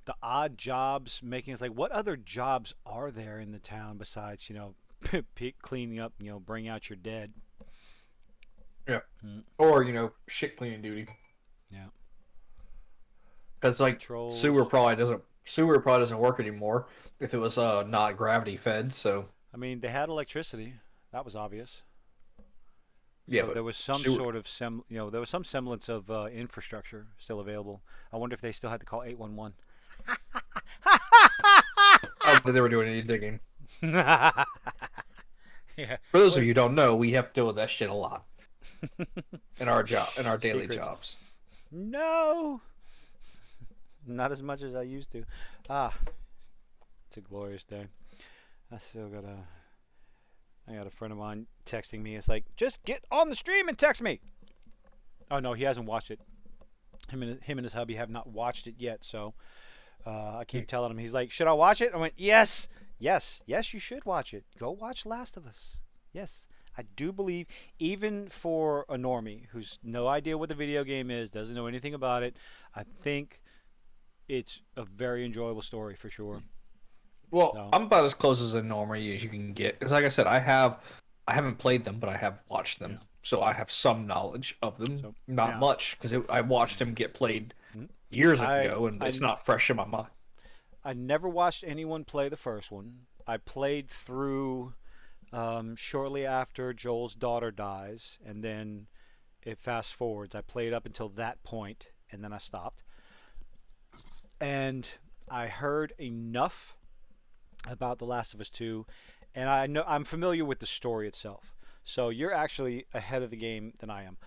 the odd jobs making us like, what other jobs are there in the town besides cleaning up, bring out your dead. Yeah. Mm, Or shit cleaning duty. yeah, Because like patrols. sewer probably doesn't work anymore if it was not gravity fed. So I mean, they had electricity. That was obvious. yeah, So but there was some sewer. sort of there was some semblance of infrastructure still available. I wonder if they still had to call 811. Oh, they were doing any digging. Yeah. For those of What? you who don't know, we have to deal with that shit a lot in our daily Secrets. jobs. No, not as much as I used to. Ah, it's a glorious day. I still gotta. I got a friend of mine texting me. It's like, just get on the stream and text me. Oh no, he hasn't watched it. Him and his hubby have not watched it yet. So I keep telling him. He's like, should I watch it? I went, yes, yes, yes. You should watch it. Go watch Last of Us. Yes, I do believe, even for a normie who's no idea what the video game is, doesn't know anything about it, I think it's a very enjoyable story for sure. Well, So I'm about as close as a normie as you can get because, like I said, I haven't played them, but I have watched yeah. them, so I have some knowledge of them. So Not yeah. much because I watched them get played years I ago, and it's I not fresh in my mind. I never watched anyone play the first one. I played through shortly after Joel's daughter dies, and then it fast forwards. I played up until that point, and then I stopped. And I heard enough about The Last of Us 2, and I'm familiar with the story itself. So you're actually ahead of the game than I am.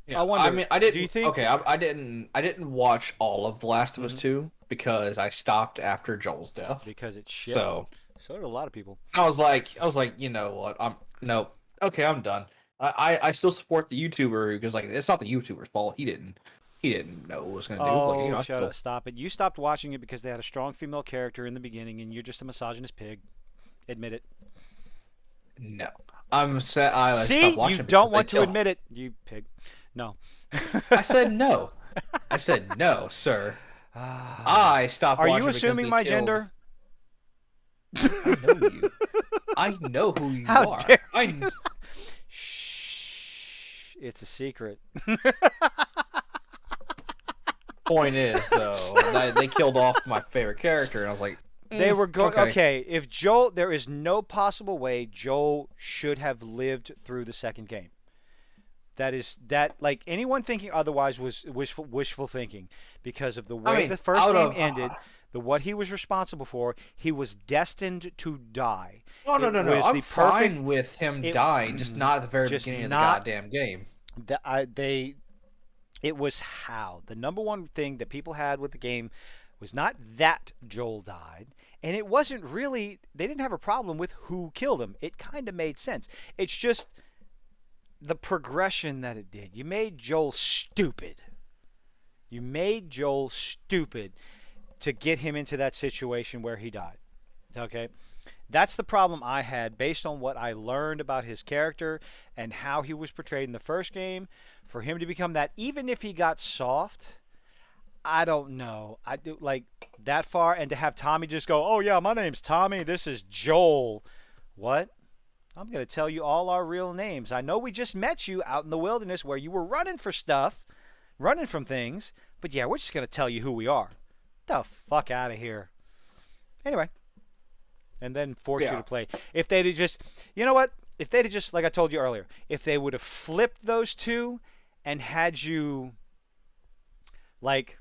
I Yeah, I wonder, mean, I do you didn't. think Okay, I didn't watch all of The Last of Us mhm, 2 because I stopped after Joel's death. because it's shit? So So did a lot of people. I was like, you know what? I'm no. Okay, I'm done. I still support the YouTuber because like it's not the YouTuber's fault. He didn't know what was gonna do. Like you Oh, know, I shut up. still Stop it. You stopped watching it because they had a strong female character in the beginning and you're just a misogynist pig. Admit it. no. I'm sad. I See? stopped You watching it because don't they want to kill. admit it, you pig. No. I said no. I said no, sir. I stopped Are you watching because assuming they my killed. gender? I know you. I know who you How are. dare I you? Shh. It's a secret. point is though they killed off my favorite character, and I was like, They were going. okay, Okay, if Joel. There is no possible way Joel should have lived through the second game. Like anyone thinking otherwise was wishful thinking because of the I way mean, the first out game of ended, the what he was responsible for. He was destined to die. no, no, It no, no. was I'm the perfect. fine with him It dying, just not at the very just beginning of the not goddamn game. that I they. It was how the number one thing that people had with the game was not that Joel died, and it wasn't really. They didn't have a problem with who killed him. It kind of made sense. It's just the progression that it did. You made Joel stupid. You made Joel stupid to get him into that situation where he died. Okay? That's the problem I had based on what I learned about his character and how he was portrayed in the first game. For him to become that, even if he got soft, I don't know. I do like that far, and to have Tommy just go, "Oh yeah, my name's Tommy. This is Joel." What? I'm going to tell you all our real names. I know we just met you out in the wilderness where you were running for stuff, running from things, but yeah, we're just going to tell you who we are. Get the fuck out of here. Anyway, and then force you Yeah. to play. If they'd have just, you know what? If they'd have just, like I told you earlier, if they would have flipped those two and had you, like,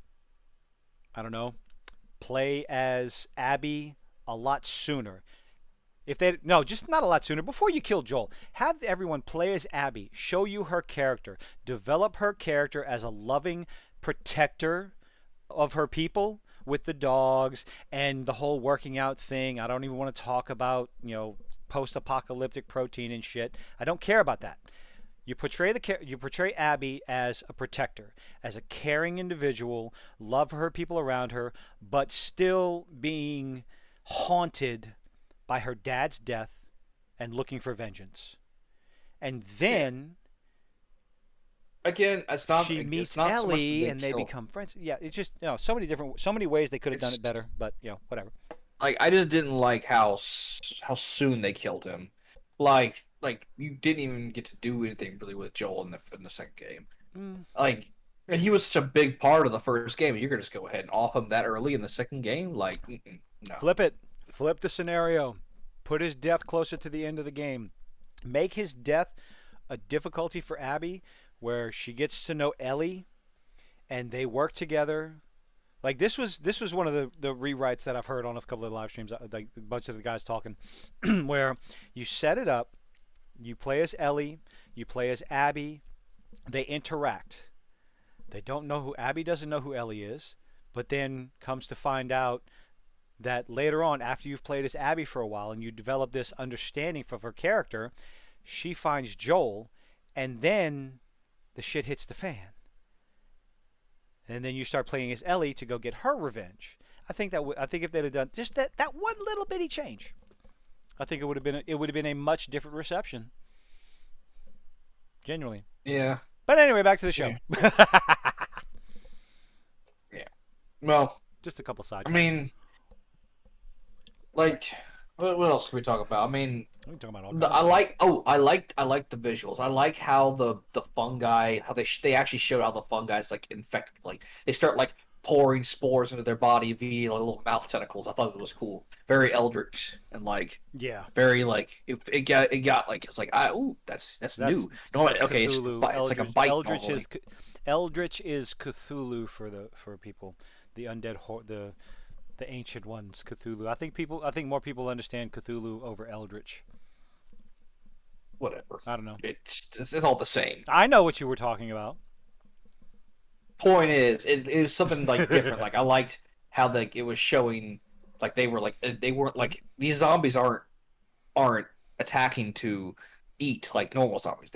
I don't know, play as Abby a lot sooner. If they no, just not a lot sooner. Before you kill Joel, have everyone play as Abby. Show you her character. Develop her character as a loving protector of her people with the dogs and the whole working out thing. I don't even want to talk about post-apocalyptic protein and shit. I don't care about that. You portray Abby as a protector, as a caring individual, love her people around her, but still being haunted by her dad's death and looking for vengeance. And Yeah. then Again, she it's meets not so much that Ellie they and they kill. become friends. Yeah, it's just so many ways they could have done It's it better, but whatever. like I just didn't like how soon they killed him. Like you didn't even get to do anything really with Joel in the second game. Mm. Like, and he was such a big part of the first game. And you're gonna just go ahead and off him that early in the second game? Like, no. Flip it. Flip the scenario. Put his death closer to the end of the game. Make his death a difficulty for Abby where she gets to know Ellie and they work together. Like this was one of the rewrites that I've heard on a couple of live streams, like a bunch of the guys talking, where you set it up, you play as Ellie, you play as Abby, they interact. They don't know who Abby doesn't know who Ellie is, but then comes to find out that later on, after you've played as Abby for a while and you develop this understanding of her character, she finds Joel, and then the shit hits the fan. And then you start playing as Ellie to go get her revenge. I think if they'd have done just that one little bitty change, I think it would have been a much different reception. Genuinely. Yeah. But anyway, back to the show. Yeah. Yeah. Well, Just a couple I sidetracks. mean, like, what else can we talk about? I mean, We can talk about all kinds of stuff. I like the visuals. I like how the fungi, how they actually showed how the fungi's like infect, like they start like pouring spores into their body via like, little mouth tentacles. I thought it was cool, very eldritch and like Yeah, very like it got like it's like ooh, that's that's new. No, that's okay, Cthulhu. it's like a Eldritch bite Eldritch normally. is Eldritch is Cthulhu for people, the undead the ancient ones. Cthulhu. I think more people understand Cthulhu over Eldritch. Whatever, I don't know. it's all the same. I know what you were talking about. Point is, it was something like different. Like I liked how like it was showing, like they weren't like these zombies aren't attacking to eat like normal zombies.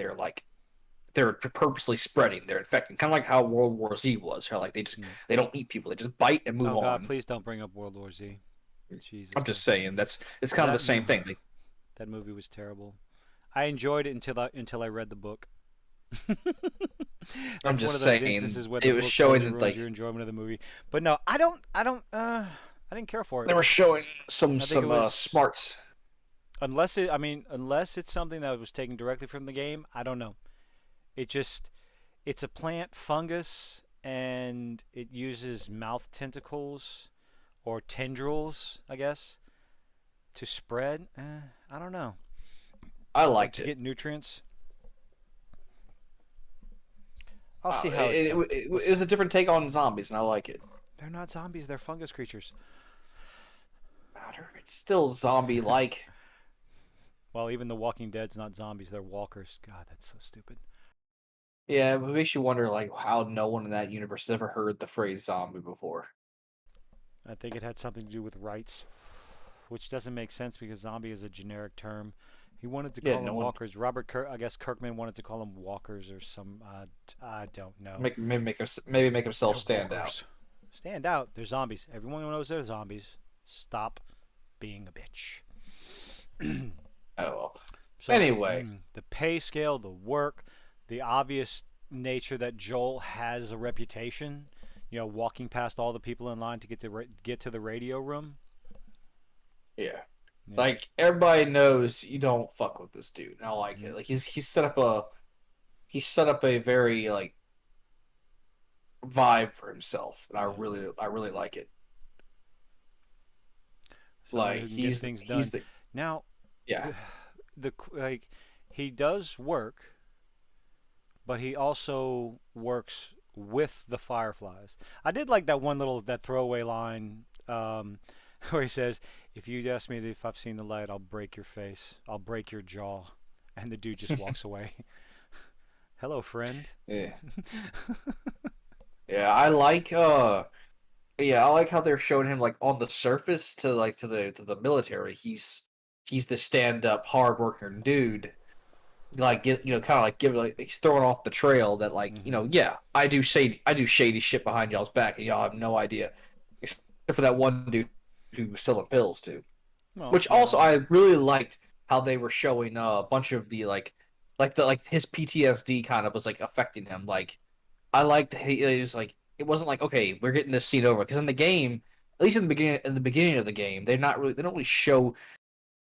They're purposely spreading. They're infecting, kind of like how World War Z was. How like Mm. they don't eat people. They just bite and move Oh God, on. please don't bring up World War Z. Jesus I'm just Christ. saying it's kind of the That same mo- thing. Like, that movie was terrible. I enjoyed it until I read the book. I'm That's one just of those saying instances where the it was book showing totally that ruins like your enjoyment of the movie. But no, I didn't care for it. they were showing I think it some was smarts. unless it's something that was taken directly from the game, I don't know. It just it's a plant fungus and it uses mouth tentacles or tendrils, I guess, to spread. I don't know. I Or liked to it. get nutrients. I'll see how it goes. We'll It see. was a different take on zombies, and I like it. They're not zombies, they're fungus creatures. Matter. It's still zombie like. Well, even the Walking Dead's not zombies, they're walkers. God, that's so stupid. Yeah, it makes you wonder like how no one in that universe has ever heard the phrase zombie before. I think it had something to do with rights, which doesn't make sense because zombie is a generic term. He wanted to Yeah, call no them one I guess Kirkman wanted to call them walkers or some. I don't know. maybe make himself They're stand out. walkers. Stand out. They're zombies. Everyone knows they're zombies. Stop being a bitch. Oh well. So Anyway, the pay scale, the work, the obvious nature that Joel has a reputation. You know, walking past all the people in line to get to the radio room. yeah. Yeah. Like everybody knows you don't fuck with this dude. And I like it. Mm, Like he set up a very like vibe for himself, and yeah. I really like it. Someone Like who can get things he's done. the Now, yeah. the like he does work, but he also works with the Fireflies. I did like that throwaway line where he says, "If you ask me if I've seen the light, I'll break your face. I'll break your jaw," and the dude just walks away. Hello, friend. Yeah. Yeah, I like how they're showing him like on the surface to like to the military. He's the stand up hard working dude. Like get kind of like give like he's throwing off the trail that like Hmm. yeah I do shady shit behind y'all's back and y'all have no idea except for that one dude who was selling pills too. Well, Which yeah, also I really liked how they were showing a bunch of the like his PTSD kind of was like affecting him. Like I liked he was like it wasn't like okay we're getting this scene over because in the game at least in the beginning of the game they don't really show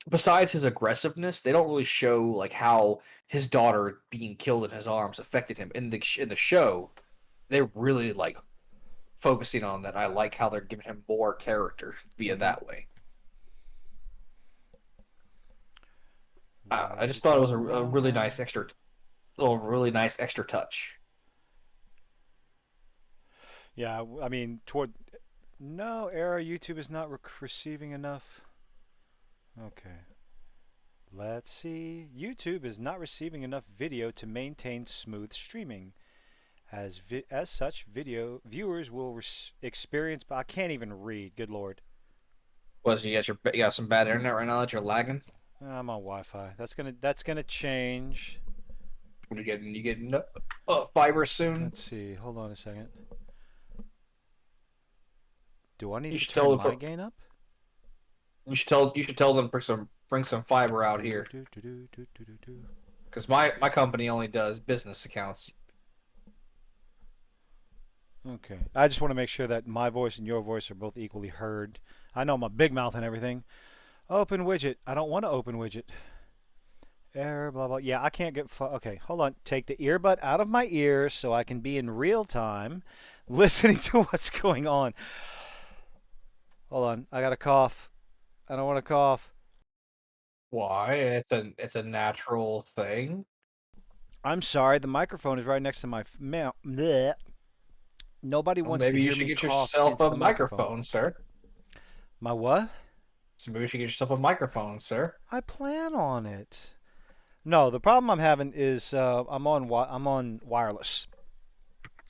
besides his aggressiveness they don't really show like how his daughter being killed in his arms affected him in the show they're really like focusing on that. I like how they're giving him more character via hmm that way. I ready to just thought it was go a really wrong. nice extra little really nice extra touch. Yeah, I mean, toward no error. YouTube is not receiving enough. Okay. Let's see. YouTube is not receiving enough video to maintain smooth streaming. As such, video viewers will experience. I can't even read. Good lord. Was you got some bad internet right now that you're lagging? I'm on Wi-Fi. That's gonna change. When you getting fiber soon? Let's see. Hold on a second. Do I need You to should turn tell my them. gain up? You should tell them to bring some fiber out Do, do, here do, do, do, do, do, do, do. because my company only does business accounts. Okay. I just want to make sure that my voice and your voice are both equally heard. I know my big mouth and everything. Open widget. I don't want to open widget. Error, blah, blah. Yeah, I can't get... Okay, hold on. Take the earbud out of my ear so I can be in real time listening to what's going on. Hold on. I got a cough. I don't want to cough. Why? It's a natural thing. I'm sorry. The microphone is right next to my mouth. Nobody Well, wants to maybe you hear should me get cough yourself into a the microphone. microphone, sir. My what? So maybe you should get yourself a microphone, sir. I plan on it. No, the problem I'm having is I'm on wireless.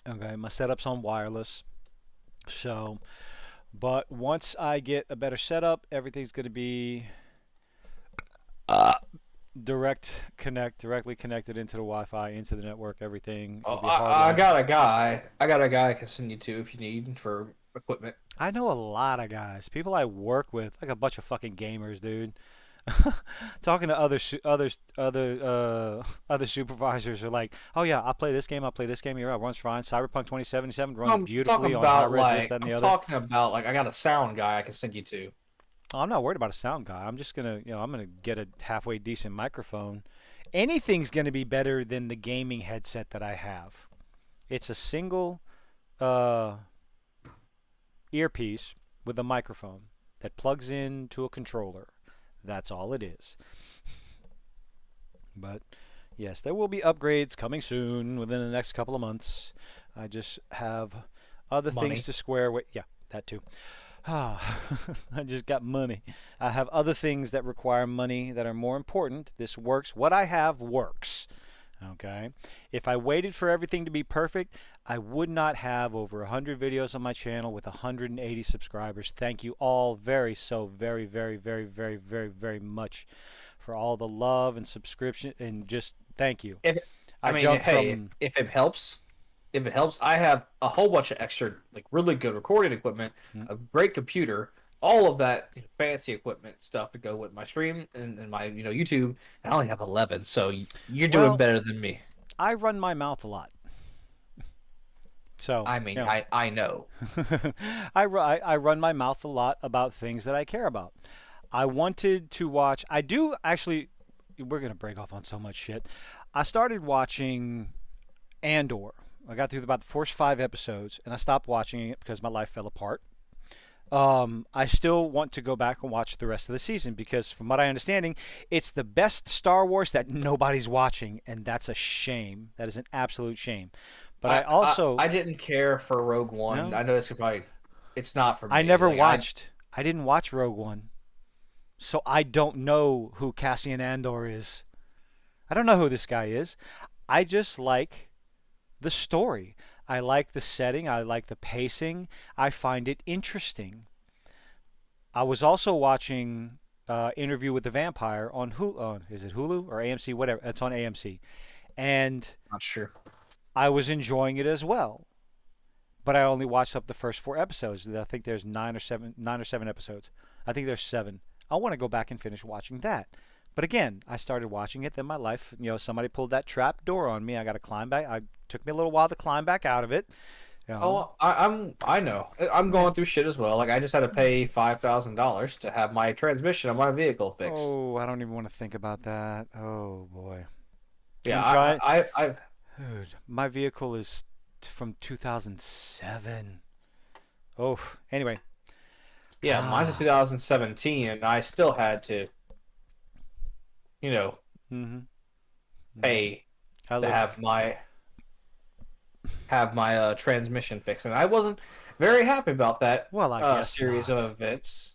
Okay, my setup's on wireless. So, but once I get a better setup, everything's going to be directly connected into the Wi-Fi, into the network. Everything Oh, will be I hardwired. got a guy. I got a guy I can send you to if you need for equipment. I know a lot of guys, people I work with, like a bunch of fucking gamers, dude. Talking to other supervisors are like, oh yeah, I play this game, I play this game. Here, it runs fine. Cyberpunk 2077 runs beautifully on high res. This, that, and the I'm other. talking about like I got a sound guy I can send you to. Oh, I'm not worried about a sound guy. I'm just gonna, I'm gonna get a halfway decent microphone. Anything's gonna be better than the gaming headset that I have. It's a single uh, earpiece with a microphone that plugs into a controller. That's all it is. But yes, there will be upgrades coming soon within the next couple of months. I just have other things Money. to square away. Yeah, that too. Ah, I just got money. I have other things that require money that are more important. This works. What I have works. Okay. If I waited for everything to be perfect, I would not have over 100 videos on my channel with 180 subscribers. Thank you all very much for all the love and subscription and just thank you. If I I mean, jumped hey, from if it helps, I have a whole bunch of extra, like really good recording equipment, mm, a great computer, all of that fancy equipment stuff to go with my stream and my YouTube. And I only have 11, so you're doing well, better than me. I run my mouth a lot. So, I mean, I know. I run my mouth a lot about things that I care about. I wanted to watch. I do actually. We're gonna break off on so much shit. I started watching Andor. I got through about the first 5 episodes, and I stopped watching it because my life fell apart. I still want to go back and watch the rest of the season because, from what I understanding, it's the best Star Wars that nobody's watching, and that's a shame. That is an absolute shame. But I also I didn't care for Rogue One. no, I know this could probably it's not for I me. never Like I watched. I didn't watch Rogue One, so I don't know who Cassian Andor is. I don't know who this guy is. I just like the story. I like the setting. I like the pacing. I find it interesting. I was also watching Interview with the Vampire on Hulu. Is it Hulu or AMC? Whatever. It's on AMC, and not sure. I was enjoying it as well. But I only watched up the first 4 episodes. I think there's 9 or 7 episodes. I think there's 7. I want to go back and finish watching that. But again, I started watching it. Then my life, somebody pulled that trap door on me. I got to climb back. I took me a little while to climb back out of it. You know, I know. I'm yeah. going through shit as well. Like I just had to pay $5,000 to have my transmission on my vehicle fixed. Oh, I don't even want to think about that. Oh boy, Yeah, I'm trying. I Dude, my vehicle is from 2007. Oh, anyway. yeah, mine's a Ah. 2017, and I still had to, you know, Mm-hmm. Mm-hmm. pay I to live. have my transmission fixed, and I wasn't very happy about that Well, I guess series of not. events.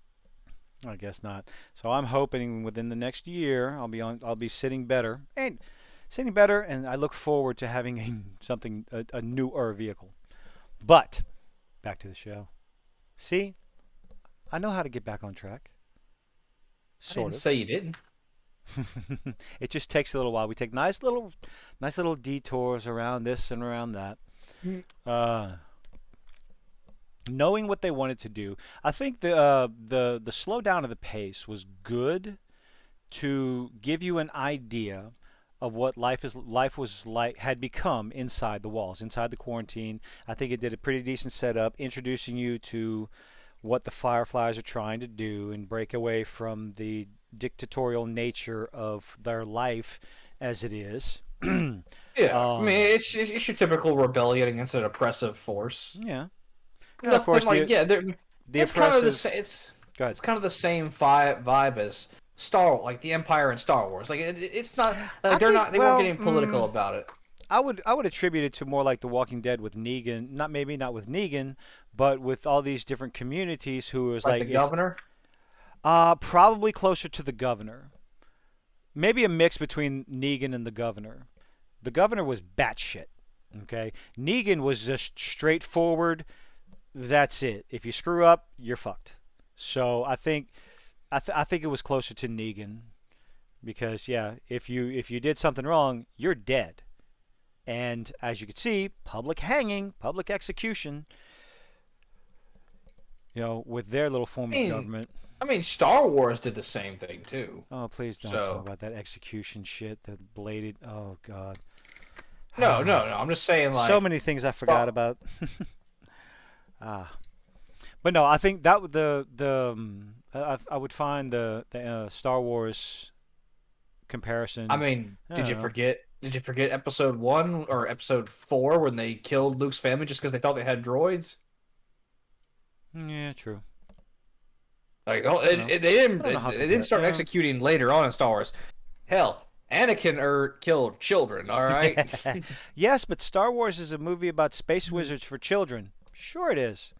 I guess not. So I'm hoping within the next year I'll be sitting better and I look forward to having a newer vehicle. But back to the show. See, I know how to get back on track. I Sort didn't of. say you didn't. It just takes a little while. We take nice little detours around this and around that. Mm. Uh, Knowing what they wanted to do, I think the slowdown of the pace was good to give you an idea of what life was like had become inside the walls, inside the quarantine. I think it did a pretty decent setup, introducing you to what the Fireflies are trying to do and break away from the dictatorial nature of their life as it is. Yeah, I mean, um, it's your typical rebellion against an oppressive force. yeah, and of Nothing course like, yeah, the it's kind of the same. oppressive. Go ahead. It's kind of the same vibe as like the Empire and Star Wars. Like it's not I like think they weren't well, getting political about it. I would attribute it to more like The Walking Dead with Negan. Not with Negan, but with all these different communities who was Like like the it's governor. probably closer to the governor. Maybe a mix between Negan and the governor. The governor was batshit. Okay, Negan was just straightforward. That's it. If you screw up, you're fucked. So I think it was closer to Negan because yeah, if you did something wrong, you're dead. And as you can see, public hanging, public execution, with their little form I of mean, government. Star Wars did the same thing too. Oh, please don't talk So about that execution shit, the bladed. Oh God. no. I'm just saying, So like many things I forgot Star. about. ah, but no, I think that would I would find the Star Wars I comparison. mean, I don't know. Did you forget Episode 1 or Episode 4 when they killed Luke's family just because they thought they had droids? Yeah, true. Like, oh, I don't know. I don't know how they didn't compare. start executing later on in Star Wars. Hell, Anakin killed children. All right. Yes, but Star Wars is a movie about space wizards for children. Sure, it is.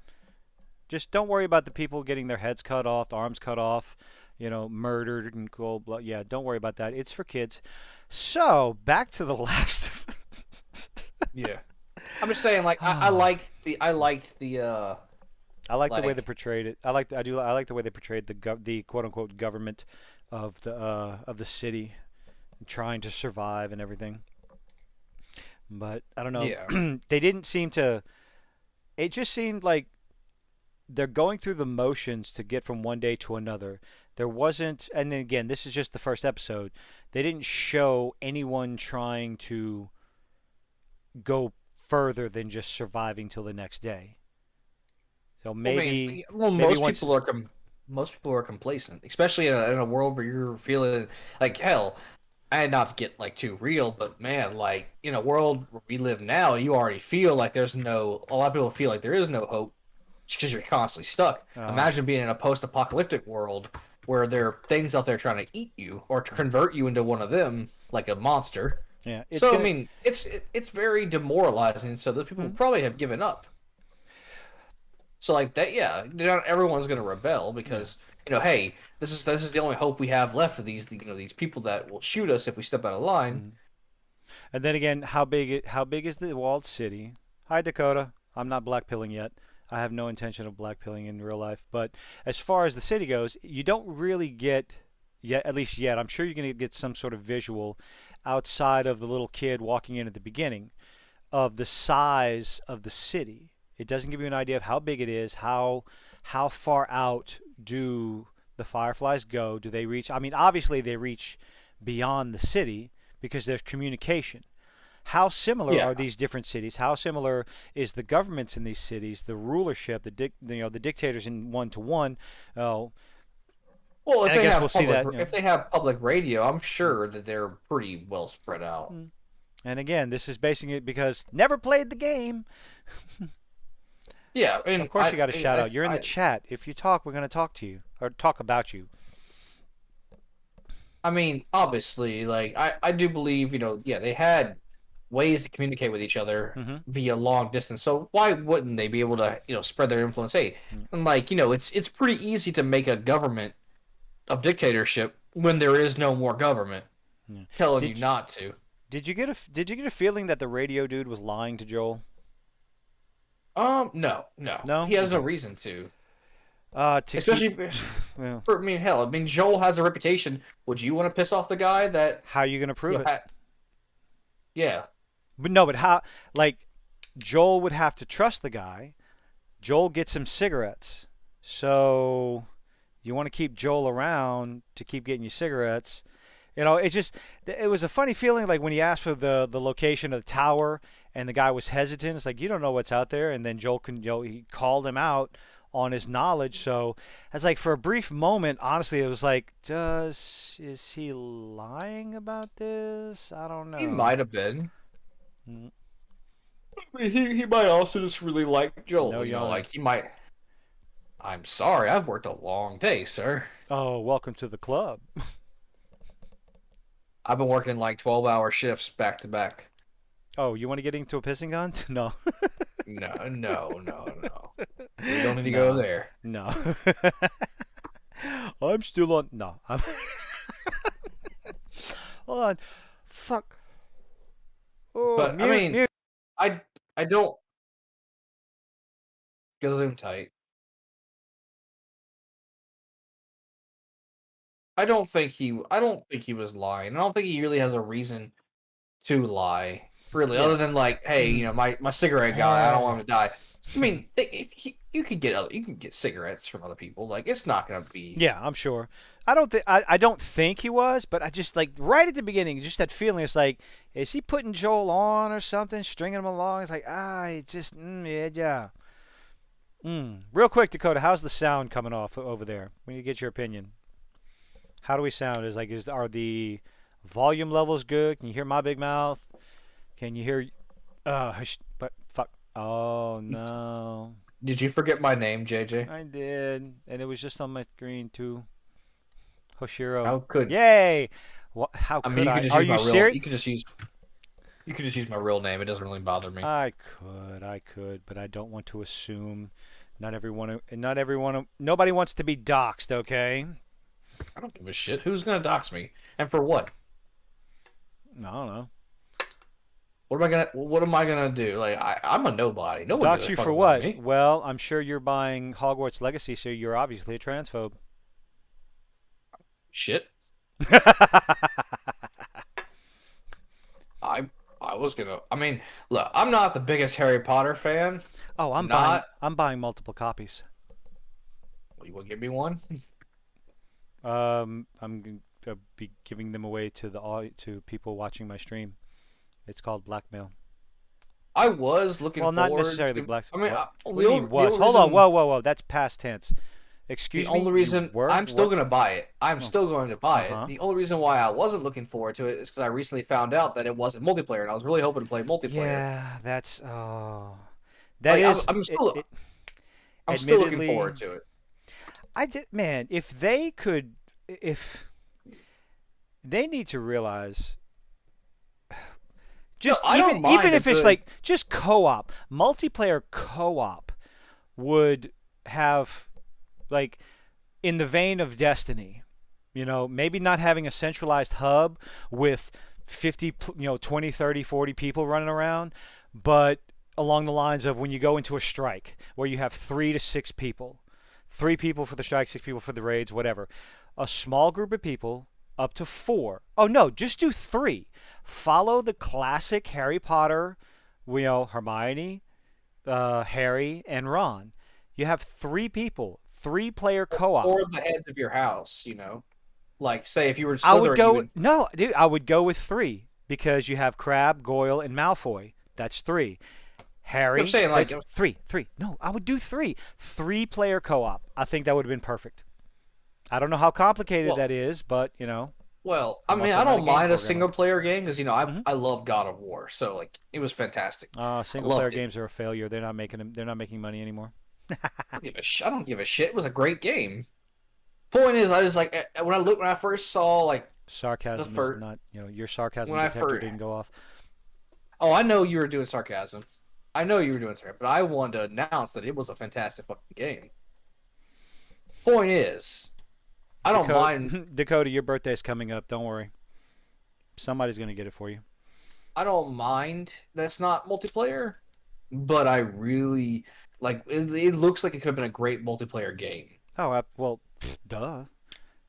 Just don't worry about the people getting their heads cut off, arms cut off, murdered in cold blood. Yeah, don't worry about that. It's for kids. So back to the last. Yeah. I'm just saying, like, I liked the I like the way they like portrayed it. I like the way they portrayed the quote unquote government of the city trying to survive and everything. But I don't know. yeah. They didn't seem to. It just seemed like they're going through the motions to get from one day to another. There wasn't, and then again, this is just the first episode. They didn't show anyone trying to go further than just surviving till the next day. So Well, I maybe, mean, well, maybe once. most people are complacent, especially in a world where you're feeling like hell. And not to get like too real, but man, like in a world where we live now, you already feel like there's no. A lot of people feel like there is no hope because you're constantly stuck. Uh, Imagine being in a post-apocalyptic world where there are things out there trying to eat you or to convert you into one of them, like a monster. yeah, it's So I gonna. mean, it's very demoralizing. So those people Hmm. probably have given up. So like that, yeah, not everyone's gonna rebel Yeah. because hey, this is the only hope we have left of these people that will shoot us if we step out of line. Hmm. And then again, how big is the walled city? Hi, Dakota. I'm not blackpilling yet. I have no intention of blackpilling in real life. But as far as the city goes, you don't really get yet, at least yet. I'm sure you're going to get some sort of visual outside of the little kid walking in at the beginning of the size of the city. It doesn't give you an idea of how big it is, how far out do the Fireflies go? Do they reach? I mean, obviously they reach beyond the city because there's communication. How similar Yeah. are these different cities? How similar is the governments in these cities, the rulership, the dictators in one to one? Oh, Well, and I guess we'll see that. if they have public radio, I'm sure that they're pretty well spread out. Mm. And again, this is basing it because never played the game. Yeah, Of and course, you got to shout out. You're in the I, chat. If you talk, we're going to talk to you or talk about you. I mean, obviously, like I do believe, yeah, they had ways to communicate with each other Hmm. via long distance. So why wouldn't they be able to, spread their influence? Hey, Mm. and like, it's pretty easy to make a government of dictatorship when there is no more government Yeah. telling you Did not to. did you get a feeling that the radio dude was lying to Joel? No, no. No. He has no Okay. reason to. To keep, Especially well, for, I mean, hell, I mean, Joel has a reputation. Would you want to piss off the guy that how are you gonna you prove know, it? yeah, But no, but how? Like Joel would have to trust the guy. Joel gets him cigarettes, so you want to keep Joel around to keep getting you cigarettes. You know, it was a funny feeling like when he asked for the location of the tower and the guy was hesitant. It's like you don't know what's out there, and then Joel he called him out on his knowledge. So it's like for a brief moment, honestly, it was like, is he lying about this? I don't he know. might have been. Mm, I mean, he might also just really like no, Joel. You know, Yana. like he might. I'm sorry, I've worked a long day, sir. Oh, welcome to the club. I've been working like 12-hour shifts back to back. Oh, you want to get into a pissing gun? No. No, no, no, no. We don't need to go No. there. No. I'm still on. No. Hold on. Fuck. Oh, But I mute, mean, mute. I don't gazoon tight. I don't think he was lying. I don't think he really has a reason to lie, really, Yeah. other than like, hey, Mm. my cigarette guy, I don't want him to die. I mean, you could get cigarettes from other people. Like, it's not gonna be Yeah, I'm sure. I don't think he was, but I just like right at the beginning, just that feeling. It's like, is he putting Joel on or something, stringing him along? It's like it just yeah, yeah. Real quick, Dakota, how's the sound coming off over there? We need to get your opinion. How do we sound? Are the volume levels good? Can you hear my big mouth? Can you hear? But fuck. Oh no, Did you forget my name, JJ? I did, and it was just on my screen too. Hoshiro. How could Yay! What? How I mean, could I? Are you serious? you could just use my real name. It doesn't really bother me. I could, but I don't want to assume. Not everyone. Nobody wants to be doxxed. Okay. I don't give a shit. Who's gonna dox me? And for what? I don't know. What am I gonna do? Like I'm a nobody. No one gives Dox a you fuck for about what? me. Well, I'm sure you're buying Hogwarts Legacy, so you're obviously a transphobe. Shit. I I was gonna. I mean, look, I'm not the biggest Harry Potter fan. Oh, Not. I'm buying multiple copies. Well, you will give me one. I'm gonna be giving them away to to people watching my stream. It's called blackmail. I was looking Well, not forward necessarily to. black. I mean, What do you mean the was? only Hold on. reason Whoa, whoa, whoa. That's past tense. the Excuse me. only You reason were I'm still what? gonna buy it. I'm Oh, still going to uh buy it. huh. The only reason why I wasn't looking forward to it is because I recently found out that it wasn't multiplayer, and I was really hoping to play multiplayer. Yeah, that's that Like is I'm still looking admittedly. forward to it. I did, man. If they could, if they need to realize, No, just I don't even mind a if it's good. like just co-op, multiplayer co-op would have like in the vein of Destiny, maybe not having a centralized hub with 50, 20, 30, 40 people running around, but along the lines of when you go into a strike where you have 3 to 6 people, 3 people for the strike, 6 people for the raids, whatever. A small group of people up to 4. Oh no, just do 3. Follow the classic Harry Potter, Hermione, Harry, and Ron. You have 3 people, 3-player co-op. Or the heads of your house, Like, say, if you were I would Slytherin, you go would. no, dude. I would go with 3 because you have Crab, Goyle, and Malfoy. That's 3. I'm Harry, saying, like, that's 3. 3. No, I would do 3. 3-player co-op. I think that would have been perfect. I don't know how complicated well, that is, but I I'm mean, also I not a don't game mind a programmer. single player game because Hmm. I love God of War, so like it was fantastic. I Single player loved it. games are a failure. They're not making them. They're not making money anymore. I don't give a shit. It was a great game. Point is, I was like, when I first saw like the Sarcasm is first not. Your sarcasm when I detector first. didn't go off. Oh, I know you were doing sarcasm. I know you were doing sarcasm, but I wanted to announce that it was a fantastic fucking game. Point is, I don't Dakota, mind. Dakota, your birthday's coming up. Don't worry. Somebody's gonna get it for you. I don't mind that's not multiplayer, but I really like it looks like it could have been a great multiplayer game. Oh, well, duh.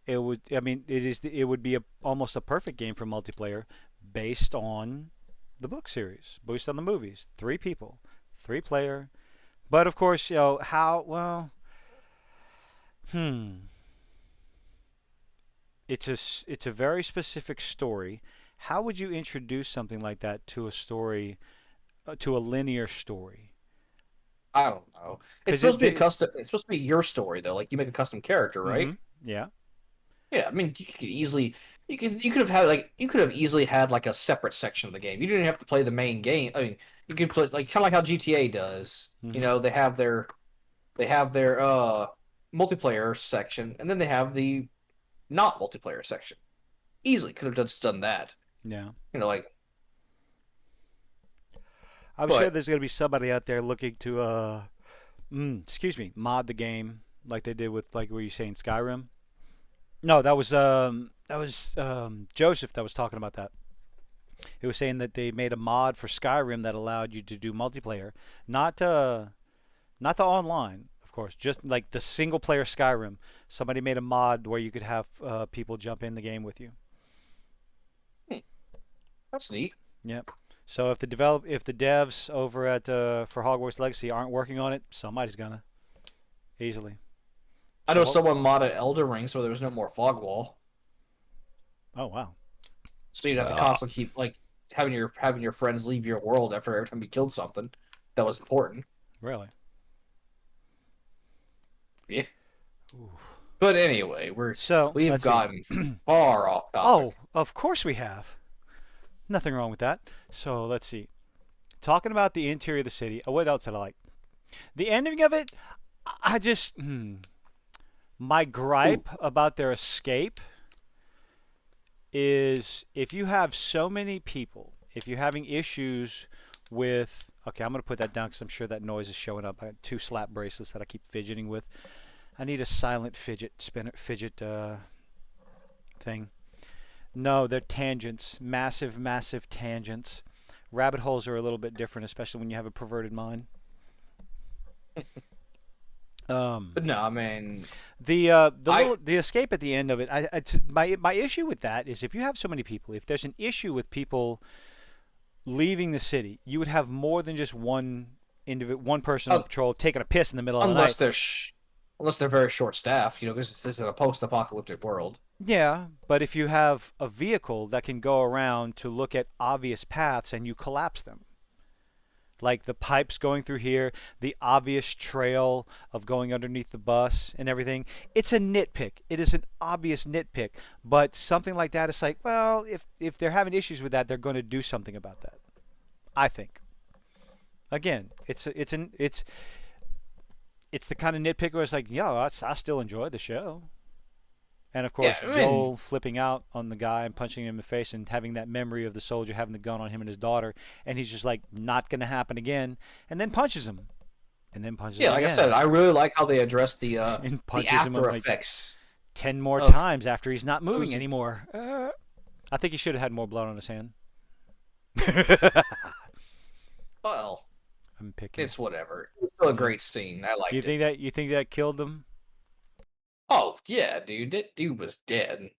It would. I mean, it is. It would be almost a perfect game for multiplayer, based on the book series, based on the movies. Three people, three player. But of course, how? Well, hmm. It's a very specific story. How would you introduce something like that to a story, to a linear story? I don't know. It's Because supposed to be a custom. It's supposed to be your story though. Like you make a custom character, right? mm-hmm. Yeah. Yeah, I mean, you could easily, you could have had like, you could have easily had like a separate section of the game. You didn't have to play the main game. I mean, you could put like kind of like how GTA does. You Mm-hmm. know, they have their multiplayer section, and then they have the not multiplayer section. Easily could have just done that. Yeah. You know, like, I'm sure but there's going to be somebody out there looking to excuse me, mod the game like they did with, like, were you saying Skyrim? No, that was Joseph that was talking about that. He was saying that they made a mod for Skyrim that allowed you to do multiplayer, not not the online, of course, just like the single player Skyrim. Somebody made a mod where you could have people jump in the game with you. hmm, that's neat. Yep. So if the devs over at for Hogwarts Legacy aren't working on it, somebody's gonna easily. I So know what? someone modded Elder Ring so there was no more fog wall, Oh wow. so you'd have to constantly keep like having your friends leave your world after every time you killed something that was important. Really? Yeah. Ooh. But anyway, So we've let's see. gotten far off Oh, topic. of course we have. Nothing wrong with that. So let's see. Talking about the interior of the city. What else did I like? The ending of it. I just my Ooh, gripe about their escape is if you have so many people, if you're having issues with. Okay, I'm gonna put that down because I'm sure that noise is showing up. I have two slap bracelets that I keep fidgeting with. I need a silent fidget thing. No, they're tangents, massive, massive tangents. Rabbit holes are a little bit different, especially when you have a perverted mind. Um, but no, I mean, I the escape at the end of it. My issue with that is if you have so many people, if there's an issue with people leaving the city, you would have more than just one person on uh, patrol taking a piss in the middle of the unless night. unless they're very short staffed, you know, because this is a post-apocalyptic world. Yeah, but if you have a vehicle that can go around to look at obvious paths and you collapse them, like the pipes going through here, the obvious trail of going underneath the bus and everything. It's a nitpick. It is an obvious nitpick. But something like that is like, well, if they're having issues with that, they're going to do something about that. I think. Again, it's the kind of nitpick where it's like, yo, I still enjoy the show. And of Yeah, course, I mean, Joel flipping out on the guy and punching him in the face and having that memory of the soldier having the gun on him and his daughter. And he's just like, not going to happen again. And then punches him. And then punches yeah, him like I said, again. I really like how they address And the punches him after like effects 10 more of times after he's not moving those. anymore. I think he should have had more blood on his hand. Well, I'm picking. it's whatever. It's still a Yeah. great scene. I You liked it. think that killed him? Oh yeah, dude, that dude was dead.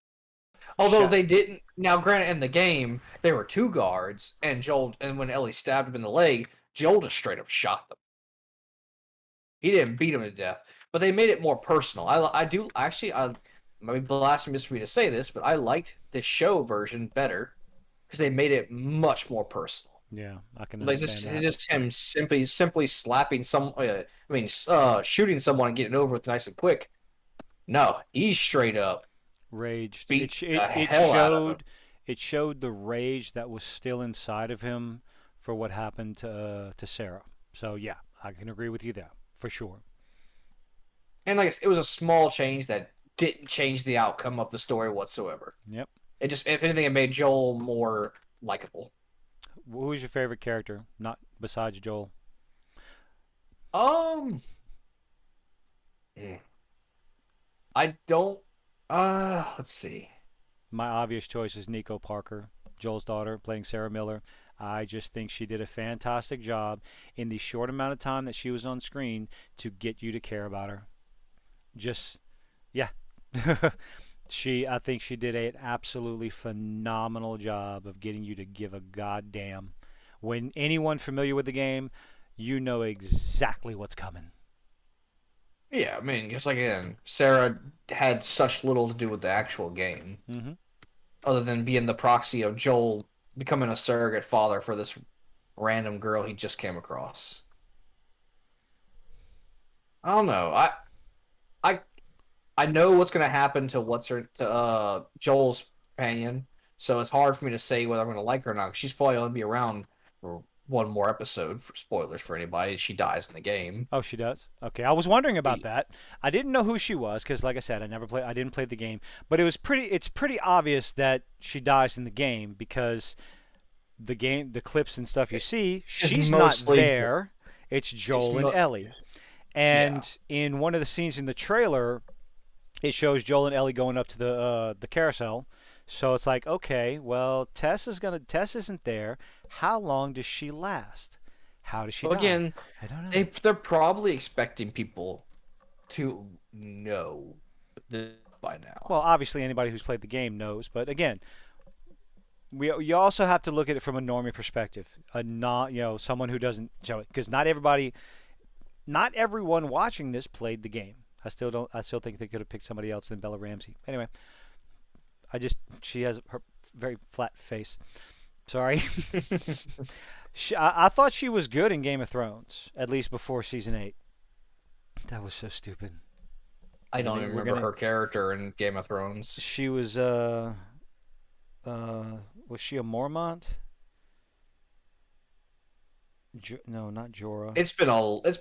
Although Shot. they didn't. Now, granted, in the game there were two guards, and Joel, and when Ellie stabbed him in the leg, Joel just straight up shot them. He didn't beat him to death, but they made it more personal. I do actually. I might be blasphemous for me to say this, but I liked the show version better because they made it much more personal. Yeah, I can Like understand that. just him simply slapping shooting someone and getting it over with nice and quick. No, he straight up Raged. beat the hell out of him. It showed the rage that was still inside of him for what happened to Sarah. So yeah, I can agree with you there for sure. And like I said, it was a small change that didn't change the outcome of the story whatsoever. Yep. It just, if anything, it made Joel more likable. Who's your favorite character? Not besides Joel. Um, hmm, I don't. Let's see. My obvious choice is Nico Parker, Joel's daughter, playing Sarah Miller. I just think she did a fantastic job in the short amount of time that she was on screen to get you to care about her. Just yeah. I think she did an absolutely phenomenal job of getting you to give a goddamn. When anyone familiar with the game, you know exactly what's coming. Yeah, I mean, just like again, Sarah had such little to do with the actual game, Hmm. other than being the proxy of Joel becoming a surrogate father for this random girl he just came across. I don't know. I I know what's gonna happen to Joel's companion, so it's hard for me to say whether I'm gonna like her or not. She's probably gonna be around for one more episode. For spoilers for anybody, she dies in the game. Oh, she does. Okay, I was wondering about He- that. I didn't know who she was because, like I said, I didn't play the game. But it was pretty. It's pretty obvious that she dies in the game because the clips and stuff you see, It's she's not mostly there. It's it's Joel and Ellie. yeah. And in one of the scenes in the trailer, it shows Joel and Ellie going up to the carousel. So it's like, okay, well, Tess isn't there. How long does she last? How does she Well, die? again, I don't know. they're probably expecting people to know this by now. Well, obviously anybody who's played the game knows, but again, you also have to look at it from a normie perspective, a not someone who doesn't show it because not everyone watching this played the game. I still think they could have picked somebody else than Bella Ramsey. Anyway, she has her very flat face. Sorry. I thought she was good in Game of Thrones, at least before season 8. That was so stupid. I don't even We're remember gonna. her character in Game of Thrones. She was she a Mormont? No, not Jorah. It's been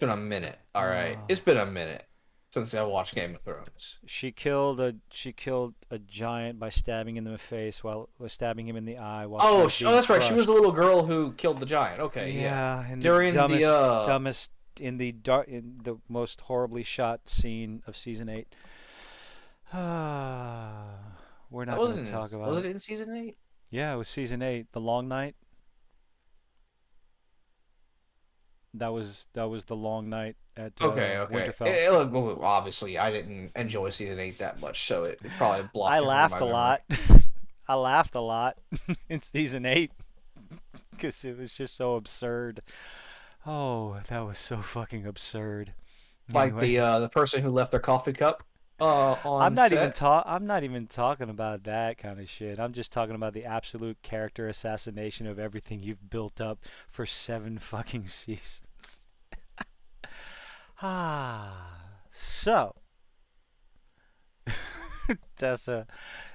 a minute. All right, Uh, it's been a minute since I watched Game of Thrones. she killed a giant by stabbing him in the face while stabbing him in the eye while she Oh, was being that's right. She was crushed. the little girl who killed the giant. Okay, yeah. Yeah, in the During the dumbest in the most horribly shot scene of season 8. We're that not going to wasn't talk was about it it. in season 8? Yeah, it was season 8, The Long Night. That was the long night at Okay, okay. Winterfell. Look, well, obviously, I didn't enjoy season 8 that much, so it probably I blocked it from laughed my a memory. lot. I laughed a lot in season 8 because it was just so absurd. Oh, that was so fucking absurd. Like Anyway, the person who left their coffee cup on set. I'm not even talking about that kind of shit. I'm just talking about the absolute character assassination of everything you've built up for 7 fucking seasons. So, Tessa,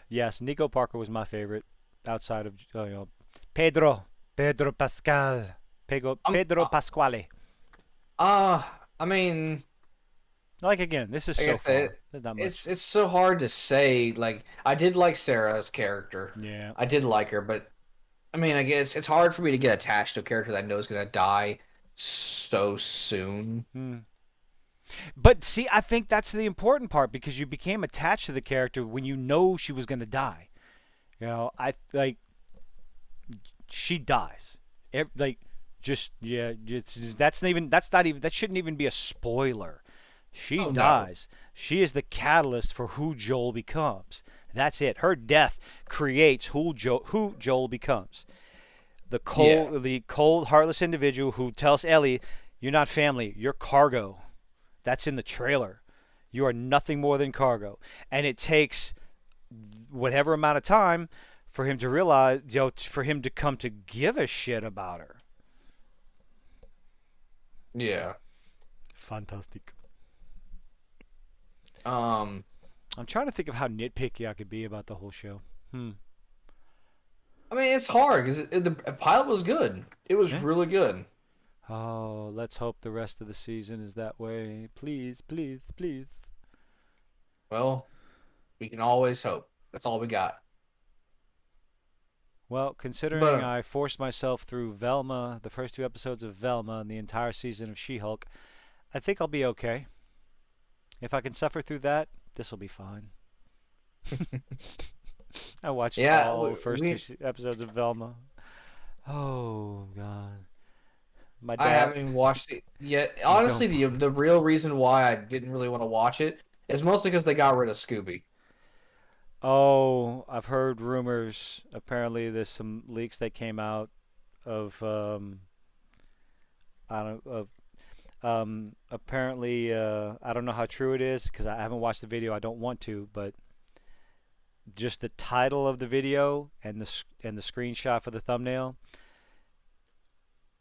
yes, Nico Parker was my favorite outside of Pedro Pedro Pascal I'm Pedro Pasquale. uh I mean, Like again, this is like I so said, far. There's not much. it's so hard to say. Like I did like Sarah's character. Yeah. I did like her, but I mean, I guess it's hard for me to get attached to a character that I know is gonna die so soon. Hmm. But see, I think that's the important part because you became attached to the character when you know she was going to die. I like she dies. Like just yeah, that's not even that shouldn't even be a spoiler. She Oh no. dies. She is the catalyst for who Joel becomes. That's it. Her death creates who Joel becomes. Yeah. The cold, heartless individual who tells Ellie, "You're not family. You're cargo." That's in the trailer. You are nothing more than cargo. And it takes whatever amount of time for him to realize, for him to come to give a shit about her. Yeah. Fantastic. Um. I'm trying to think of how nitpicky I could be about the whole show. Hmm. I mean, it's hard because the pilot was good. It was Yeah. really good. Oh, let's hope the rest of the season is that way. Please, please, please. Well, we can always hope. That's all we got. Well, But considering I forced myself through Velma, the first 2 episodes of Velma, and the entire season of She-Hulk, I think I'll be okay. If I can suffer through that, this will be fine. I watched yeah, all the first we. episodes of Velma. Oh God, my I dad. haven't even watched it yet. You Honestly, don't. the real reason why I didn't really want to watch it It's mostly because they got rid of Scooby. Oh, I've heard rumors. Apparently, there's some leaks that came out of I don't of apparently I don't know how true it is because I haven't watched the video. I don't want to, but just the title of the video and the screenshot for the thumbnail,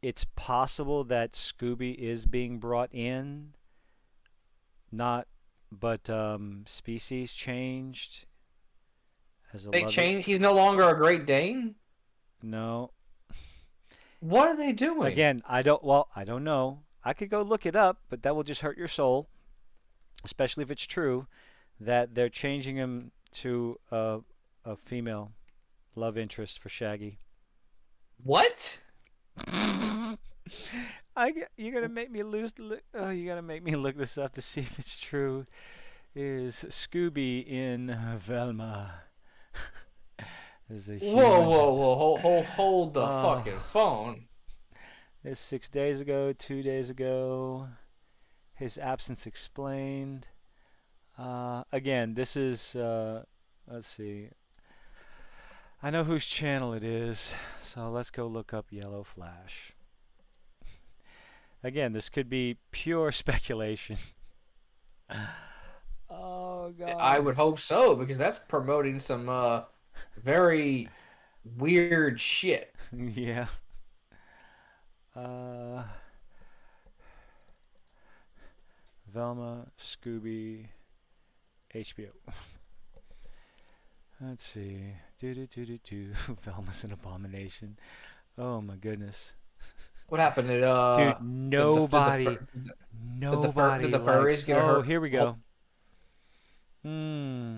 it's possible that Scooby is being brought in, not, but species changed as a They loving. changed. He's no longer a Great Dane. No, What are they doing? again, I don't. Well, I don't know. I could go look it up, but that will just hurt your soul, especially if it's true that they're changing him to a female love interest for Shaggy. What? You're gonna make me lose. Oh, you gotta make me look this up to see if it's true. Is Scooby in Velma? Is a Whoa, human? whoa, whoa! Hold the Oh, fucking phone. it's 6 days ago, 2 days ago. His absence explained. Again, this is. Let's see. I know whose channel it is, so let's go look up Yellow Flash. Again, this could be pure speculation. Oh I God. would hope so because that's promoting some very weird shit. Yeah. Uh, Velma, Scooby, HBO. Let's see. Do do do do do. Velma's an abomination. Oh my goodness. What happened? Did Dude, did the did the nobody, fur, did nobody the furries likes. get Oh, hurt? here we go. Hmm.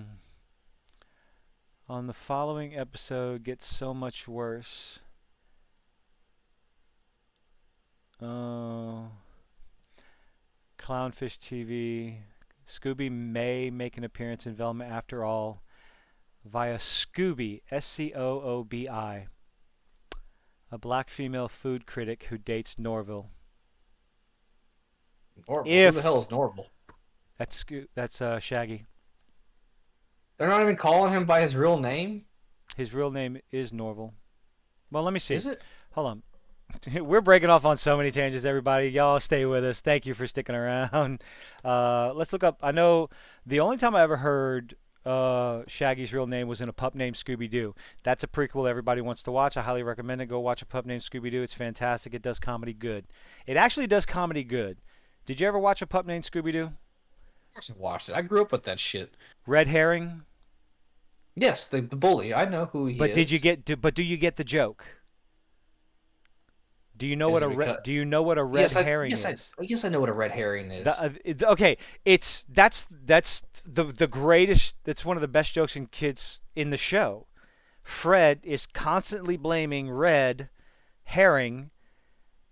On the following episode, gets so much worse. Oh. Clownfish TV. Scooby may make an appearance in Velma after all via Scooby, Scoobi, a black female food critic who dates Norville. Normal. Who the hell If is normal? that's Shaggy. They're not even calling him by his real name. His real name is Norville. Well, let me see. Is it? Hold on. We're breaking off on so many tangents, everybody. Y'all stay with us. Thank you for sticking around. Let's look up. I know the only time I ever heard Shaggy's real name was in a pup named Scooby Doo. That's a prequel everybody wants to watch. I highly recommend it. Go watch a pup named Scooby Doo. It's fantastic. It does comedy good. It actually does comedy good. Did you ever watch a pup named Scooby Doo? Of course I watched it. I grew up with that shit. Red Herring. Yes, the bully. I know who he But did you is. get? But do you get the joke? Do you know Is what it a because? do you know what a red herring is? Yes, I know what a red herring is. Okay, it's that's the greatest. That's one of the best jokes in kids in the show. Fred is constantly blaming Red Herring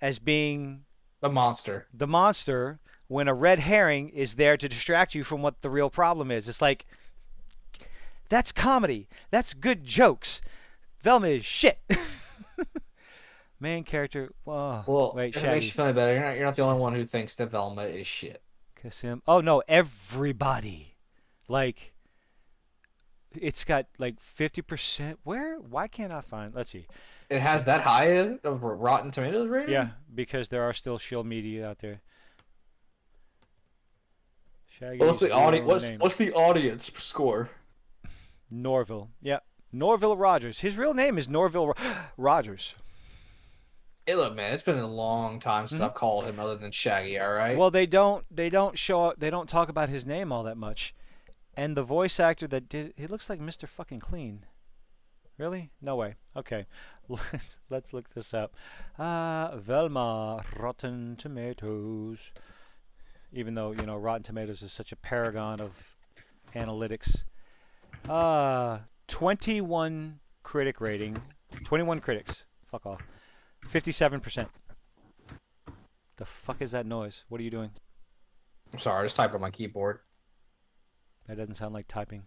as being The monster. the monster when a red herring is there to distract you from what the real problem is. It's like that's comedy. That's good jokes. Velma is shit. Main character. Whoa, Well, wait, if it makes you Shaggy. feel better, you're not the only one who thinks that Velma is shit. Kasim. Oh no, everybody. Like it's got like 50%. Where? Why can't I find? Let's see. It has that high of a Rotten Tomatoes Yeah, rating? because there are still shield media out there. What's Shaggy's the audience? real name. What's the audience score? Norville. Yeah, Norville Rogers. His real name is Norville Rogers. Hey, look, man, it's been a long time since Hmm. I've called him other than Shaggy. All right. Well, they don't show up. They don't talk about his name all that much. And the voice actor that did he looks like Mr. Fucking Clean. Really? No way. Okay, let's look this up. Velma Rotten Tomatoes. Even though Rotten Tomatoes is such a paragon of analytics. 21 critic rating. 21 critics. Fuck off. 57%. The fuck is that noise? What are you doing? I'm sorry, I just typed on my keyboard. That doesn't sound like typing.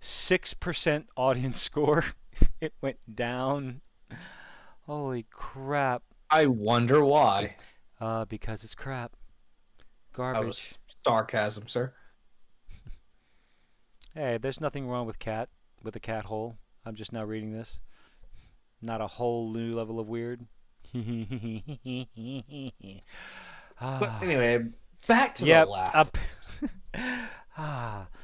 6% audience score. It went down. Holy crap. I wonder why. Because it's crap. That was Garbage. sarcasm, sir. Hey, there's nothing wrong with a cat hole. I'm just now reading this. Not a whole new level of weird. But Ah, anyway, back to The yep. Last. Up.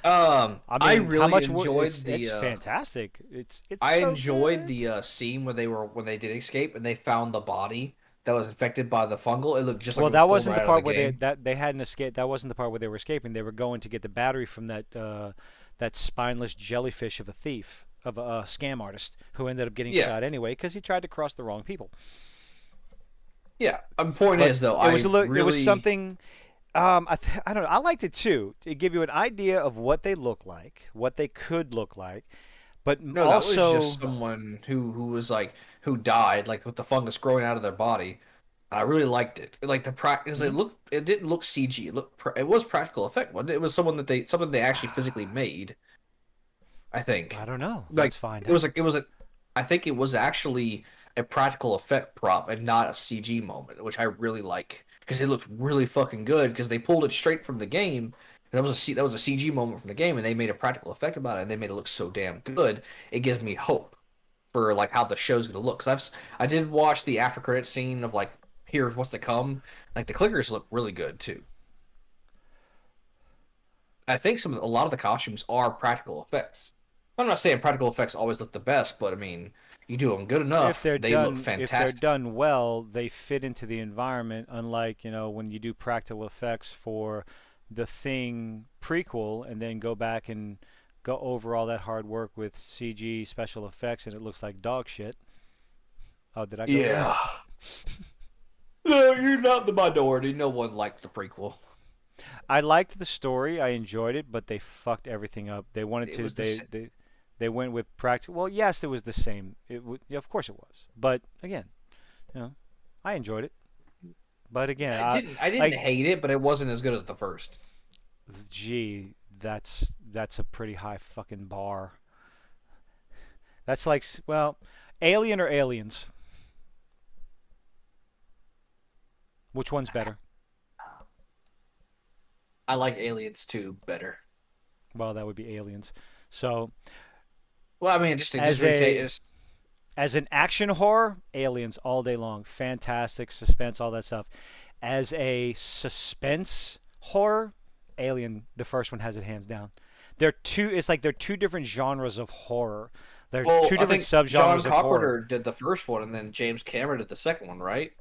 Ah, I I mean, how really much? enjoyed It's fantastic. It's I so enjoyed good. the scene when they did escape and they found the body that was infected by the fungal. It looked just like Well, it was that pulled wasn't right the out of the part where game. they hadn't escaped. That wasn't the part where they were escaping. They were going to get the battery from that spineless jellyfish of a thief, of a scam artist who ended up getting Yeah, shot anyway because he tried to cross the wrong people. yeah. Point But is though, it was I it was really something. I don't know. I liked it too. To give you an idea of what they look like, what they could look like, but no, that was just also, someone who was like who died like with the fungus growing out of their body. I really liked it. Like the practice, hmm, it didn't look CG. It was practical effect. Wasn't it? It was someone that they something they actually physically made. I I think. don't know. Let's Like find it was out. like it was a I think it was actually a practical effect prop and not a CG moment, which I really like because it looked really fucking good because they pulled it straight from the game. That was a CG moment from the game, and they made a practical effect about it, and they made it look so damn good. It gives me hope for like how the show's gonna look. Because I did watch the after credit scene of like here's what's to come. Like the clickers look really good too. I think a lot of the costumes are practical effects. I'm not saying practical effects always look the best, but I mean, you do them good enough, they look If they're fantastic. done well, they fit into the environment. Unlike when you do practical effects for the Thing prequel and then go back and go over all that hard work with CG special effects and it looks like dog shit. Oh, did I go there? Yeah. No, you're not the minority. No one liked the prequel. I liked the story. I enjoyed it, but they fucked everything up. They wanted It to. was the sa- They went with practical. Well, yes, it was the same. Yeah, of course it was. But again, you know, I enjoyed it. But again, I didn't like, hate it, but it wasn't as good as the first. gee, that's a pretty high fucking bar. That's like, well, Alien or Aliens? Which one's better? I like Aliens 2 better. Well, that would be Aliens. So, Well, I mean, just to just as recap, a as an action horror, Aliens all day long, fantastic suspense, all that stuff. As a suspense horror, Alien, the first one has it hands down. They're two. It's like they're two different genres of horror. They're well, two I different think John subgenres of horror. Carpenter did the first one, and then James Cameron did the second one, right?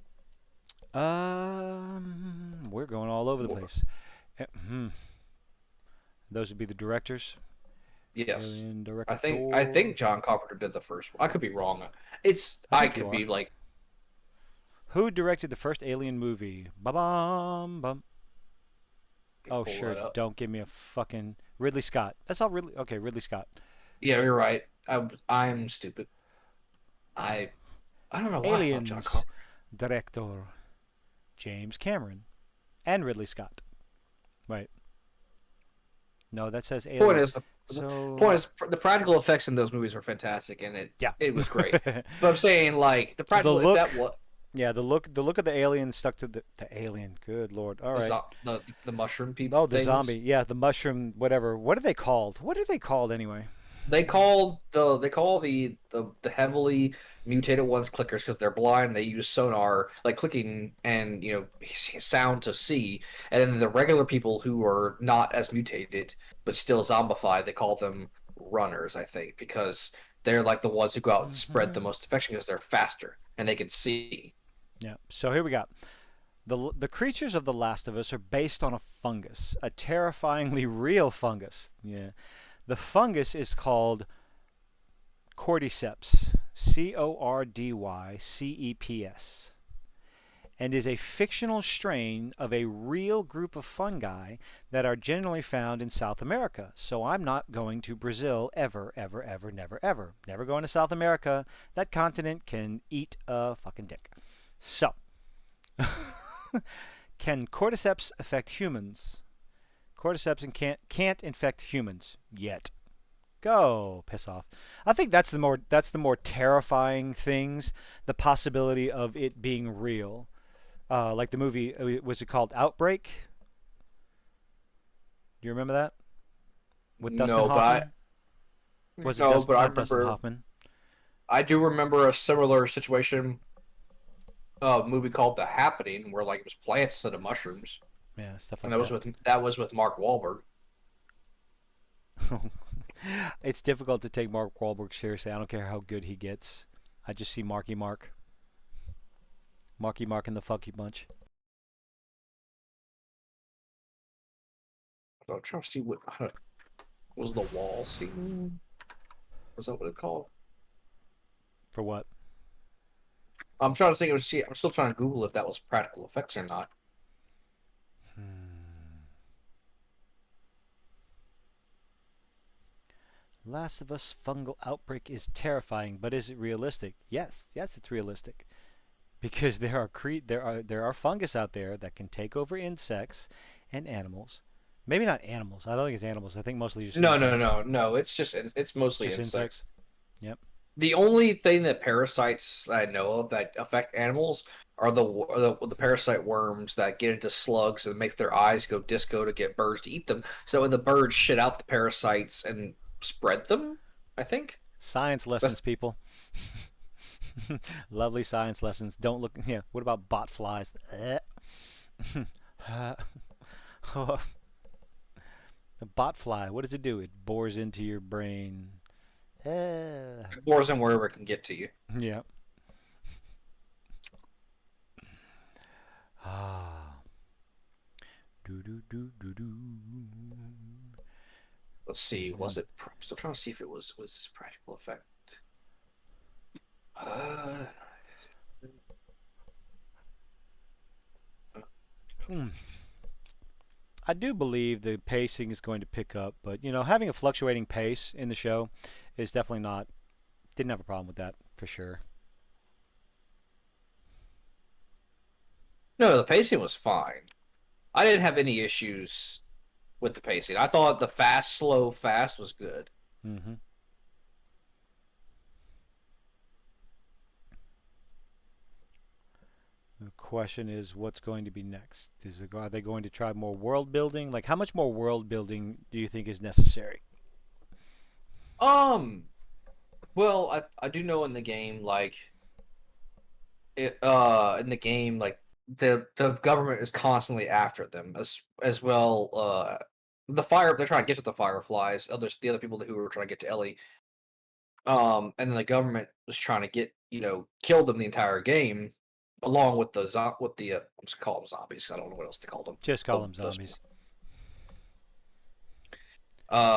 We're going all over the place. Hmm. Those would be the directors. Yes. Alien I director. think John Carpenter did the first one. I could be wrong. It's I I think you could are. be like Who directed the first Alien movie? Ba bum bum. Oh pull sure. that up. Don't give me a fucking Ridley Scott. That's all. Ridley. Okay, Ridley Scott. Yeah, you're right. I'm stupid. I I don't know why I thought John Aliens Carpenter. director James Cameron and Ridley Scott. Right. No, that says Point Aliens. is the point So is the practical effects in those movies were fantastic, and yeah. it was great. But I'm saying like the The practical if look. that was Yeah, the look of the alien stuck to the alien. Good lord. All right. the mushroom people Oh, the zombie. things. Yeah, the mushroom. Whatever. What are they called? What are they called anyway? They call the heavily mutated ones clickers because they're blind. They use sonar, like clicking and sound to see. And then the regular people who are not as mutated but still zombified, they call them runners. I think because they're like the ones who go out and spread the Hmm. most infection because they're faster and they can see. Yeah. So here we got the creatures of The Last of Us are based on a fungus, a terrifyingly real fungus. Yeah. The fungus is called cordyceps, Cordyceps, and is a fictional strain of a real group of fungi that are generally found in South America. So I'm not going to Brazil ever, ever, ever, never, ever. Never going to South America. That continent can eat a fucking dick. So, can cordyceps affect humans? Cordyceps can't infect humans yet. Go piss off. I think that's the more terrifying things. The possibility of it being real. Like the movie, was it called Outbreak? Do you remember that? with Dustin No, but Hoffman. Was it no, but I not Dustin remember. Hoffman? I do remember a similar situation. A movie called The Happening, where like it was plants instead of mushrooms, Yeah, stuff and like that. that was with Mark Wahlberg. It's difficult to take Mark Wahlberg seriously. I don't care how good he gets. I just see Marky Mark and the Fucky Bunch. I'm trying to see what was the wall scene. Was that what it called? For what? I'm trying to think of see. I'm still trying to Google if that was practical effects or not. Last of Us fungal outbreak is terrifying, but is it realistic? Yes, yes, it's realistic because there are fungus out there that can take over insects and animals. Maybe not animals. I don't think it's animals. I think mostly just No, no, insects. no, no. It's mostly Just insects. insects. Yep. The only thing that parasites I know of that affect animals are the parasite worms that get into slugs and make their eyes go disco to get birds to eat them. So when the birds shit out the parasites and spread them, I think Science lessons, that's people. Lovely science lessons. Don't look. Yeah. What about bot flies? The bot fly. What does it do? It bores into your brain. bores them wherever it can get to you. Yeah. Ah. Do do do do do. Let's see. Was it? I'm still trying to see if it was this practical effect. Uh, Hmm. I do believe the pacing is going to pick up, but having a fluctuating pace in the show is definitely not. Didn't have a problem with that for sure. no, the pacing was fine. I didn't have any issues with the pacing. I thought the fast, slow, fast was good. Hmm. The question is, what's going to be next? Are they going to try more world building? Like, how much more world building do you think is necessary? Um, well, I do know in the game like in the game like the government is constantly after them as well the fire they're trying to get to the fireflies the other people who were trying to get to Ellie and then the government was trying to get kill them the entire game along with with the what's it called zombies I don't know what else to call them Just call them those zombies.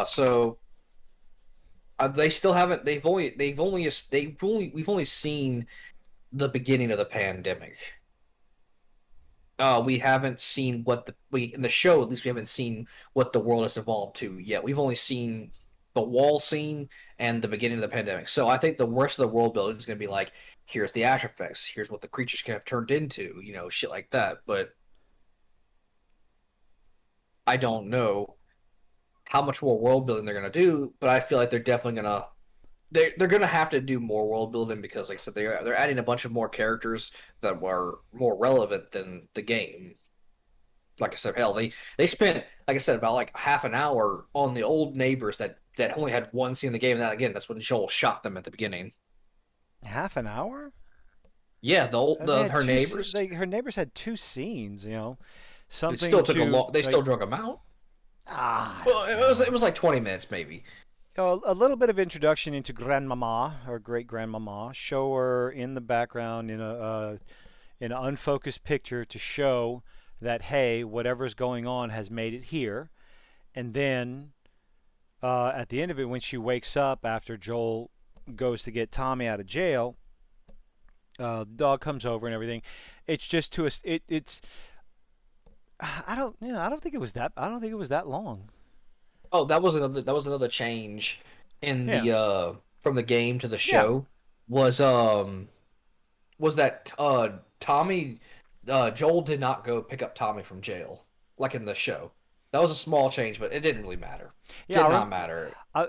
so they still haven't they've only we've only seen the beginning of the pandemic. We haven't seen what we in the show. At least we haven't seen what the world has evolved to yet. We've only seen the wall scene and the beginning of the pandemic. So I think the rest of the world building is going to be like, here's the after effects, here's what the creatures can have turned into, shit like that. But I don't know how much more world building they're going to do. But I feel like they're definitely going to they're gonna have to do more world building because, like I said, they're adding a bunch of more characters that were more relevant than the game. Like I said, hell, they spent, like I said, about like half an hour on the old neighbors that only had one scene in the game. And that again, that's when Joel shot them at the beginning. Half an hour? Yeah, They had her two. neighbors. Her neighbors had two scenes. It Something still took a to long. They still like. drug them out. Ah, Well, no. it was like 20 minutes maybe. A little bit of introduction into grandmama or great grandmama. Show her in the background in an unfocused picture to show that hey, whatever's going on has made it here. And then at the end of it, when she wakes up after Joel goes to get Tommy out of jail, the dog comes over and everything. It's just to us. It's I don't I don't think it was that. I don't think it was that long. Oh, that was another change in Yeah. the from the game to the Yeah. show was was that Tommy Joel did not go pick up Tommy from jail like in the show. That was a small change, but it didn't really matter. Yeah. Did not matter. I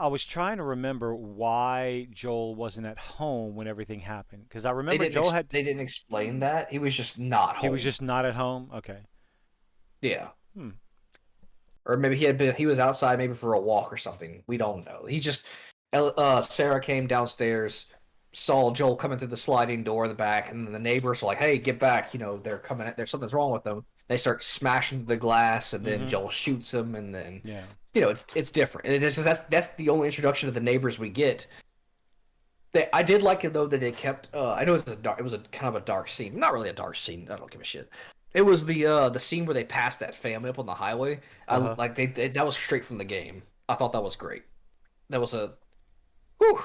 was trying to remember why Joel wasn't at home when everything happened because I remember Joel had They didn't explain that. He was just not he was home. just not at home. Okay. Yeah. Hmm. or maybe he was outside maybe for a walk or something. We don't know. He just Sarah came downstairs, saw Joel coming through the sliding door in the back, and then the neighbors were like, "Hey, get back! You know they're coming. There's something's wrong with them." They start smashing the glass, and then Mm-hmm. Joel shoots him, and then Yeah. it's different. And that's the only introduction of the neighbors we get. I did like it though that they kept. I know it was a kind of a dark scene. Not really a dark scene. I don't give a shit. It was the scene where they passed that family up on the highway. I Uh huh. like that was straight from the game. I thought that was great. That was a whew.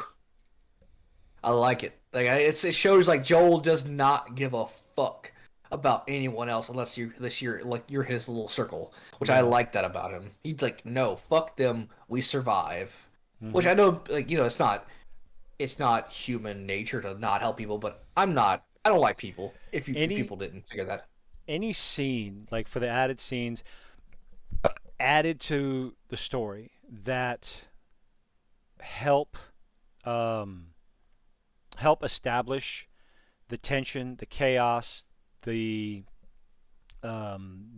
I like it. It shows like Joel does not give a fuck about anyone else unless you're like you're his little circle, which I Yeah. like that about him. He's like, no, fuck them. We survive. Which Mm-hmm. I know, like it's not human nature to not help people, but I'm not. I don't like people. If Any people didn't figure that, any scene like for the added scenes added to the story that help um, help establish the tension, the chaos, the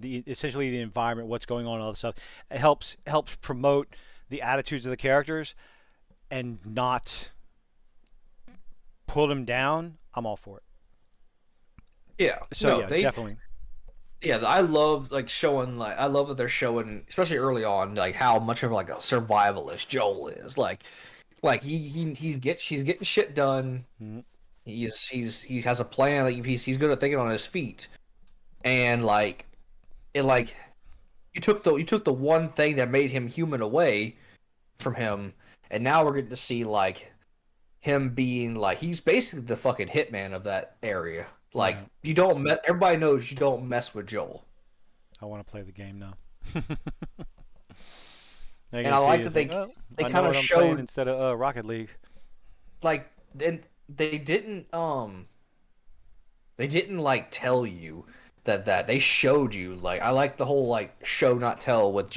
essentially the environment, what's going on, all this stuff. It helps promote the attitudes of the characters and not pull them down. I'm all for it. yeah, So no, yeah, they definitely. yeah, I love like showing like I love that they're showing, especially early on, like how much of like a survivalist Joel is. Like he's getting shit done. Mm-hmm. He has a plan. Like he's good at thinking on his feet, and like you took the one thing that made him human away from him, and now we're getting to see like him being like he's basically the fucking hitman of that area. Like Yeah, everybody knows you don't mess with Joel. I want to play the game now. They're And gonna I see like it's that like, oh, they I know kind of what I'm playing showed instead of Rocket League. like and they didn't like tell you that they showed you like I like the whole like show not tell with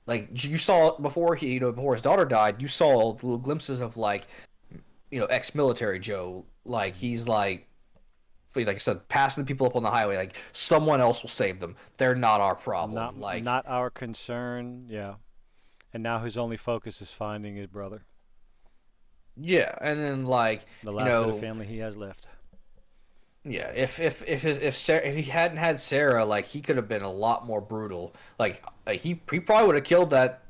like you saw before before his daughter died, you saw little glimpses of like ex-military Joe, like he's like I said, passing the people up on the highway, like someone else will save them, they're not our Not problem, like not our concern. Yeah, and now his only focus is finding his brother, yeah. And then like the you last bit of know family he has left. yeah, if Sarah, if he hadn't had Sarah, like he could have been a lot more brutal. He probably would have killed that.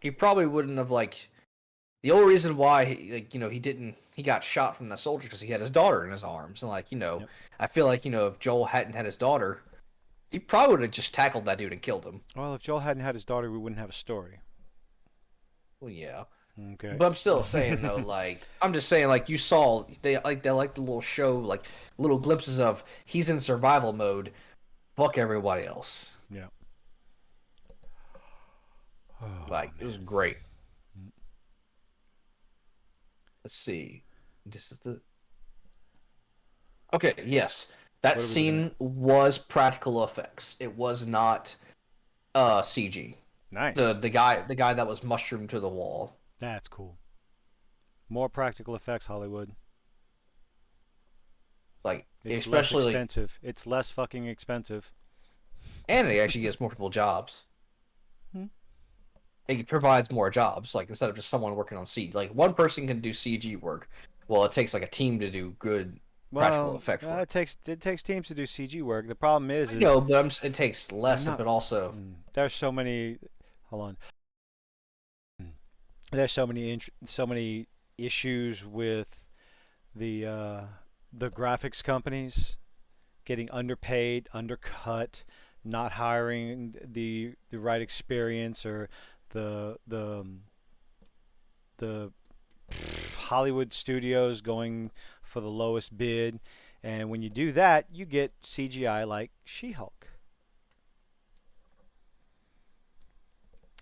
He probably wouldn't have like the only reason why he got shot from the soldier because he had his daughter in his arms, and Yep. I feel like if Joel hadn't had his daughter, he probably would have just tackled that dude and killed him. Well, if Joel hadn't had his daughter, we wouldn't have a story. Well, yeah. Okay. But I'm still saying though, like I'm just saying, like you saw they like the little show, like little glimpses of he's in survival mode. Fuck everybody else. Yeah. Oh Like it was man. great. Let's see. This is the okay. Yes, that What are we looking at? scene was practical effects. It was not CG. Nice. The guy that was mushroomed to the wall. That's cool. More practical effects, Hollywood. Like It's less especially like, expensive. It's less fucking expensive. and it actually gives more people jobs. Hmm. It provides more jobs. Like instead of just someone working on CG, like one person can do CG work. Well, it takes like a team to do good practical Well, effect work. it takes teams to do CG work. The problem I is know, but it takes less, not. but also There's so many. Hold on. There's so many issues with the uh, the graphics companies getting underpaid, undercut, not hiring the right experience or the the Hollywood studios going for the lowest bid. And when you do that, you get CGI like She-Hulk.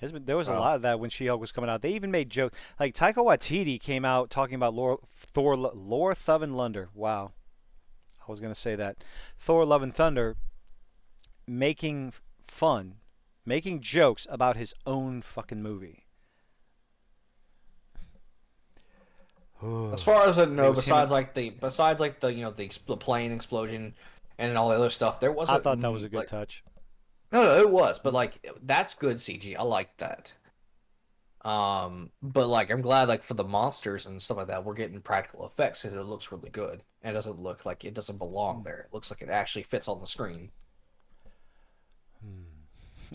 There was a well, lot of that when She-Hulk was coming out. They even made jokes. Like Taika Waititi came out talking about Lore Thove and Lunder. Wow, I was gonna say that. Thor: Love and Thunder making fun, making jokes about his own fucking movie. as far as I It know, was him. besides like the plane explosion and all the other stuff, there I wasn't thought that was a good like touch. No, no, it was, but like that's good CG. I like that. But like I'm glad like for the monsters and stuff like that, we're getting practical effects because it looks really good. And it doesn't look like it doesn't belong there. It looks like it actually fits on the screen.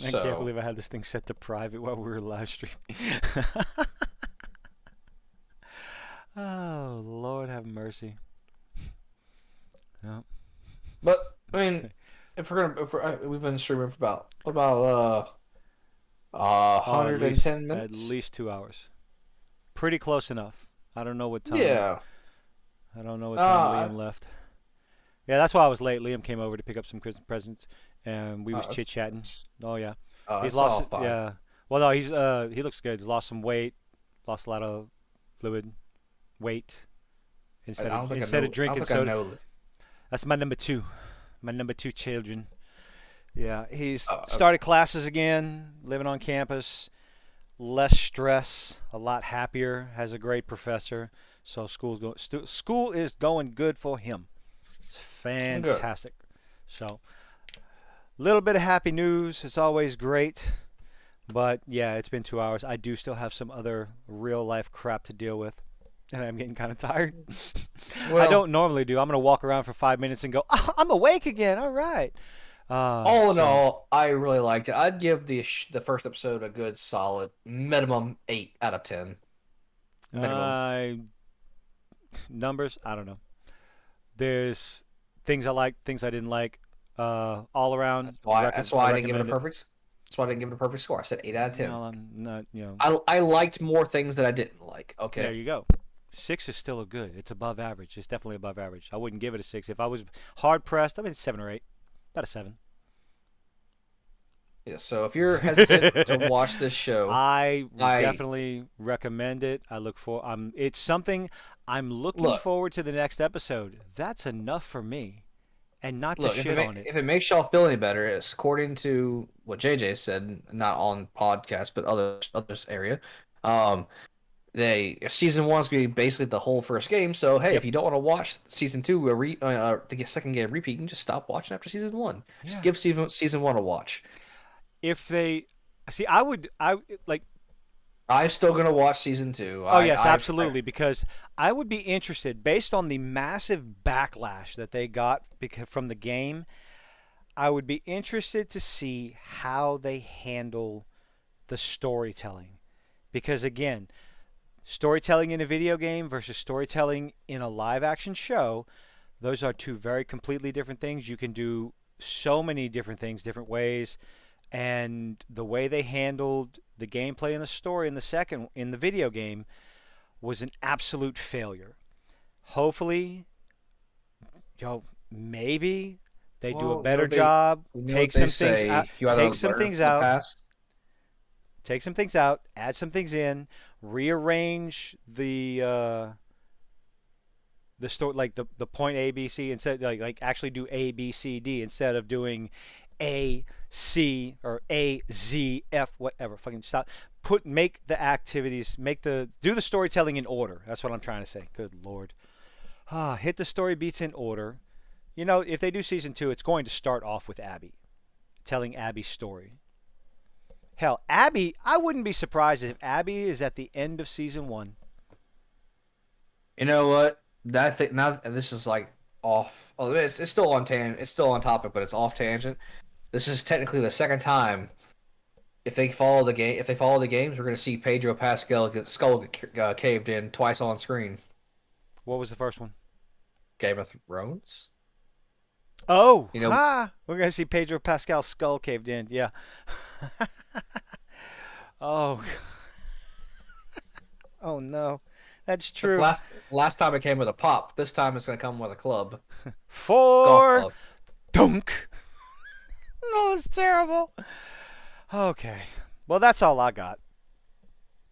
I can't So, believe I had this thing set to private while we were live streaming. Oh, Lord have mercy. No. but I mean, if we've been streaming for about what about Oh, 110 at minutes? least 2 hours. Pretty close enough. I don't know what time. Yeah. I don't know what time Uh, Liam left. Yeah, that's why I was late. Liam came over to pick up some Christmas presents, and we was chit chatting. Oh yeah, he's it's lost. all fine. Yeah. Well, no, he looks good. He's lost some weight, lost a lot of fluid, weight I instead of don't think I instead know. of I don't drinking think I soda. know. That's my number two. My number two children. Yeah, he's Okay. started classes again, living on campus, less stress, a lot happier, has a great professor. So school is going good for him. It's Good. fantastic. So, little bit of happy news. It's always great. But yeah, it's been 2 hours. I do still have some other real life crap to deal with. And I'm getting kind of tired. I Well, don't normally do. I'm going to walk around for 5 minutes and go, oh, I'm awake again. All right. all in So, all, I really liked it. I'd give the first episode a good solid minimum 8 out of 10. Minimum. I numbers, I don't know. There's things I like, things I didn't like. All around, That's I why I didn't give it a recommend it. perfect. That's why I didn't give it a perfect score. I said 8 out of 10. Well, I'm not, I liked more things that I didn't like. there Okay. you go. Six is still a good. It's above average. It's definitely above average. I wouldn't give it a six. If I was hard pressed, I mean 7 or 8. About a 7. Yeah. So if you're hesitant to watch this show, I would I definitely recommend it. It's something I'm looking look. forward to the next episode. That's enough for me. And not to Look, shit on it. if it makes y'all feel any better, it's according to what JJ said, not on podcast, but others area. Um, season one's gonna be basically the whole first game. So hey, if Yep. you don't want to watch season two, the second game repeat, you can just stop watching after season one. Just Yeah. give season one a watch. If they see, I like. I'm still gonna watch season two. Oh yes, absolutely. Because I would be interested, based on the massive backlash that they got from the game. I would be interested to see how they handle the storytelling. Because again, storytelling in a video game versus storytelling in a live action show, those are two very completely different things. You can do so many different things different ways, and the way they handled the gameplay and the story in the video game was an absolute failure. Hopefully, maybe they do a well, better job, you know what they say. You either take some learn things from the out, past. add some things in, rearrange the story, like the point A B C, instead like actually do A B C D instead of doing A C or A Z F whatever. Fucking stop. Make the activities, do the storytelling in order. That's what I'm trying to say. Good lord. Hit the story beats in order. If they do season 2, it's going to start off with Abby, telling Abby's story. Hell, Abby, I wouldn't be surprised if Abby is at the end of season 1. You know what? That thing now, and this is like off. Oh, it's still on It's still on topic, but it's off tangent. This is technically the second time. If they follow the games, we're going to see Pedro Pascal get skull get caved in twice on screen. What was the first one? Game of Thrones. Oh, You know, we're gonna see Pedro Pascal's skull caved in. Yeah. Oh, oh no, that's the true. last time it came with a pop. This time it's going to come with a club, golf For club. dunk. No, it's terrible. Okay. Well, that's all I got.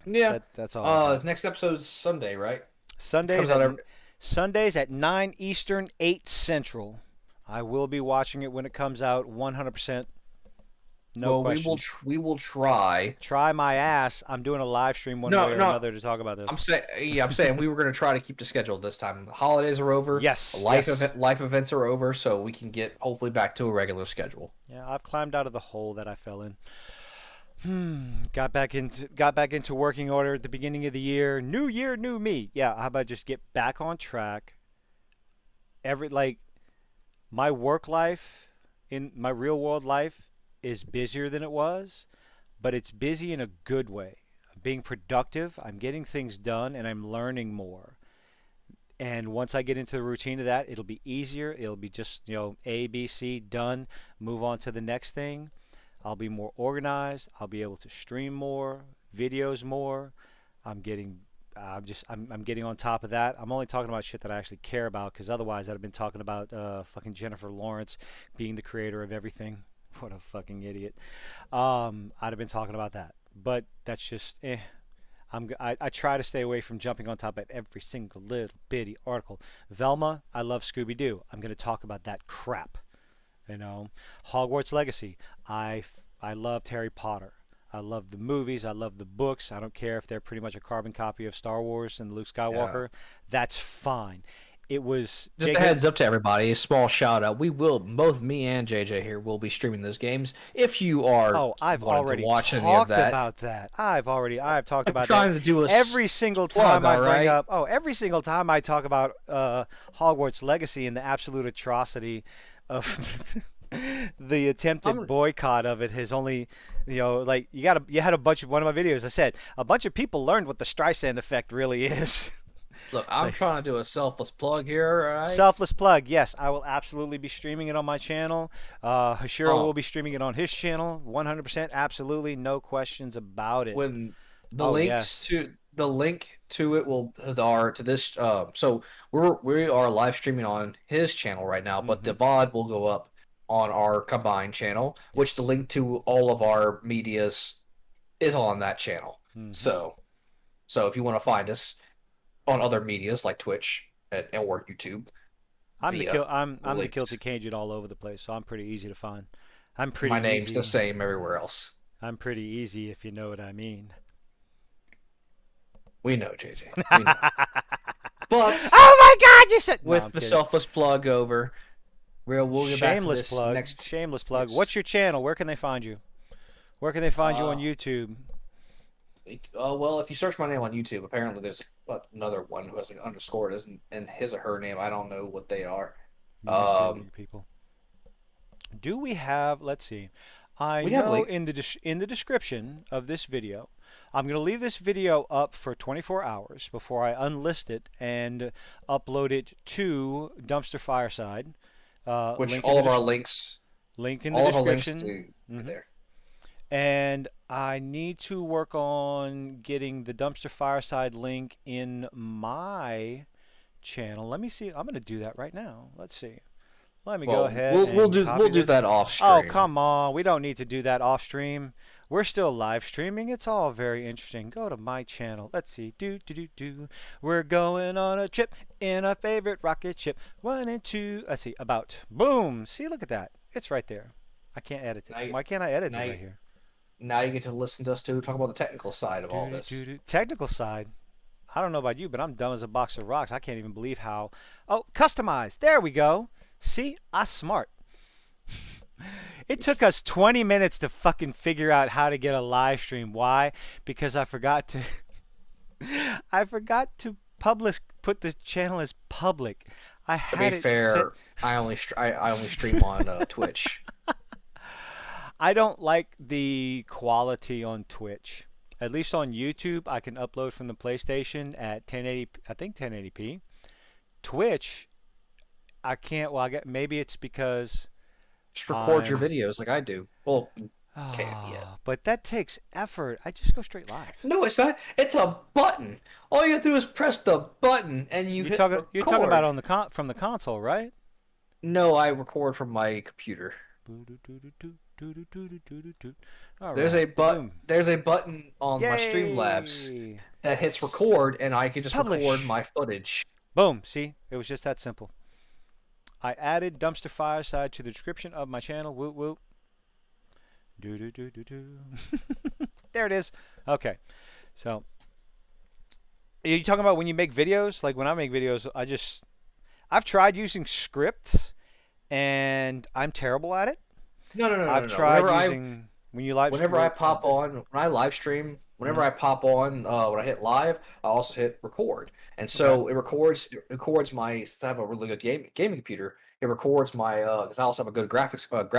Yeah. That's all I got. Next episode's Sunday, right? It Sundays comes at out every. Sundays at 9 Eastern, 8 Central. I will be watching it when it comes out 100%. No Well, question. we will try. Try my ass. I'm doing a live stream one way No, or no. another to talk about this. I'm saying we were going to try to keep the schedule this time. The holidays are over. Yes, yes. Life events are over, so we can get hopefully back to a regular schedule. Yeah, I've climbed out of the hole that I fell in. Got back into working order at the beginning of the year. New year, new me. Yeah, how about just get back on track? Like my work life in my real world life is busier than it was, but it's busy in a good way. I'm being productive, I'm getting things done, and I'm learning more. And once I get into the routine of that, it'll be easier. It'll be just, A, B, C, done. Move on to the next thing. I'll be more organized. I'll be able to stream more, videos more. I'm getting I'm getting on top of that. I'm only talking about shit that I actually care about because otherwise I'd have been talking about fucking Jennifer Lawrence being the creator of everything. What a fucking idiot. I'd have been talking about that. But that's just I try to stay away from jumping on top of every single little bitty article. Velma, I love Scooby Doo. I'm going to talk about that crap. You know, Hogwarts Legacy. I loved Harry Potter. I love the movies. I love the books. I don't care if they're pretty much a carbon copy of Star Wars and Luke Yeah. Skywalker. That's fine. It was Just a Jacob. heads up to everybody, a small shout out. We will, both me and JJ here, will be streaming those games. If you are Oh, I've wanting to already watch any of talked that, about that. I've talked I'm about that trying to do a every single plug, time I all bring right? up. Oh, every single time I talk about Hogwarts Legacy and the absolute atrocity of the attempted I'm, boycott of it has only, like you had a bunch of one of my videos. I said a bunch of people learned what the Streisand effect really is. look, It's I'm like trying to do a selfless plug here, all right? selfless plug. Yes, I will absolutely be streaming it on my channel. Hashiro will Um, be streaming it on his channel. 100%, absolutely, no questions about it. when Oh yes. the link to it will are to this so we are live streaming on his channel right now, but the Mm-hmm. VOD will go up on our combined channel, which the Yes. link to all of our medias is on that channel. Mm-hmm. So if you want to find us on other medias like Twitch or YouTube via I'm the links, Kilty Cajun all over the place, so I'm pretty easy to find. I'm pretty my name's the easy. same everywhere else. I'm pretty easy if you know what I mean. We know, JJ. Oh We know. But my God! You said no. I'm with the kidding. selfless plug over, we'll get back to Shameless this plug. next. Shameless plug. Yes. What's your channel? Where can they find you? Where can they find you on Uh, YouTube? well, if you search my name on YouTube, apparently there's another one who has an underscore it isn't in his or her name. I don't know what they are. Mystery Um, people. Do we have? Let's see. I we have know links, in the description of this video, I'm going to leave this video up for 24 hours before I unlist it and upload it to Dumpster-Fireside. which Link in the link in the all of our links description. to Hmm. there. And I need to work on getting the Dumpster-Fireside link in my channel. Let me see. I'm going to do that right now. Let's see. Let me go Well, ahead and we'll copy do this. that off Oh, stream. come on. We don't need to do that off stream. We're still live streaming. It's all very interesting. Go to my channel. Let's see. Do, do, do, do. We're going on a trip in our favorite rocket ship. 1 and 2. Let's see. About. Boom. See, look at that. It's right there. I can't edit it. Now, Why can't I edit now, it right here? now you get to listen to us to talk about the technical side of all Do, do, this. do, do. Technical side. I don't know about you, but I'm dumb as a box of rocks. I can't even believe how. Oh, customized. There we go. See, I'm smart. It took us 20 minutes to fucking figure out how to get a live stream. Why? Because I forgot to I forgot to put the channel as public. I To be had it set. fair, I only stream on Twitch. I don't like the quality on Twitch. At least on YouTube, I can upload from the PlayStation at 1080, I think 1080p. Twitch, I can't. Well, I get maybe it's because Just record your I'm. videos like I do. Well, can't yet. But that takes effort. I just go straight live. No, it's not. It's a button. All you have to do is press the button and you You're hit talking. You're talking about record. on the from the console, right? No, I record from my computer. All right. Boom. There's a button on my Streamlabs Yay. that hits record and I can just record Publish. my footage. Boom. See, it was just that simple. I added Dumpster Fireside to the description of my channel. Whoop whoop. Do do do do do. There it is. Okay. So, are you talking about when you make videos? Like when I make videos, I've tried using scripts and I'm terrible at it. No, no, no, no, I've no, no. tried using when you live Whenever I oh, pop on, when I live stream, whenever mhm. I pop on, when I hit live, I also hit record, and Okay. so it records my. Since I have a really good gaming computer, it records my. Because I also have a good graphics. Not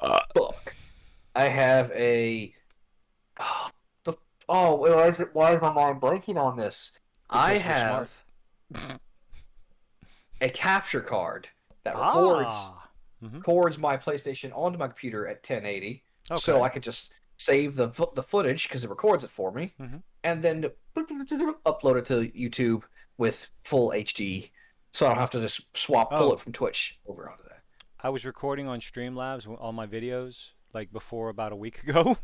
a book. I have a. The, oh, why is it? Why is my mind blanking on this? I Because we're smart. have a capture card that records Ah. Hmm. records my PlayStation onto my computer at 1080, so Okay. I could just save the footage because it records it for me, Hmm. and then upload it to YouTube with full HD, so I don't have to just pull Oh, it from Twitch over onto that. I was recording on Streamlabs all my videos like before about a week ago.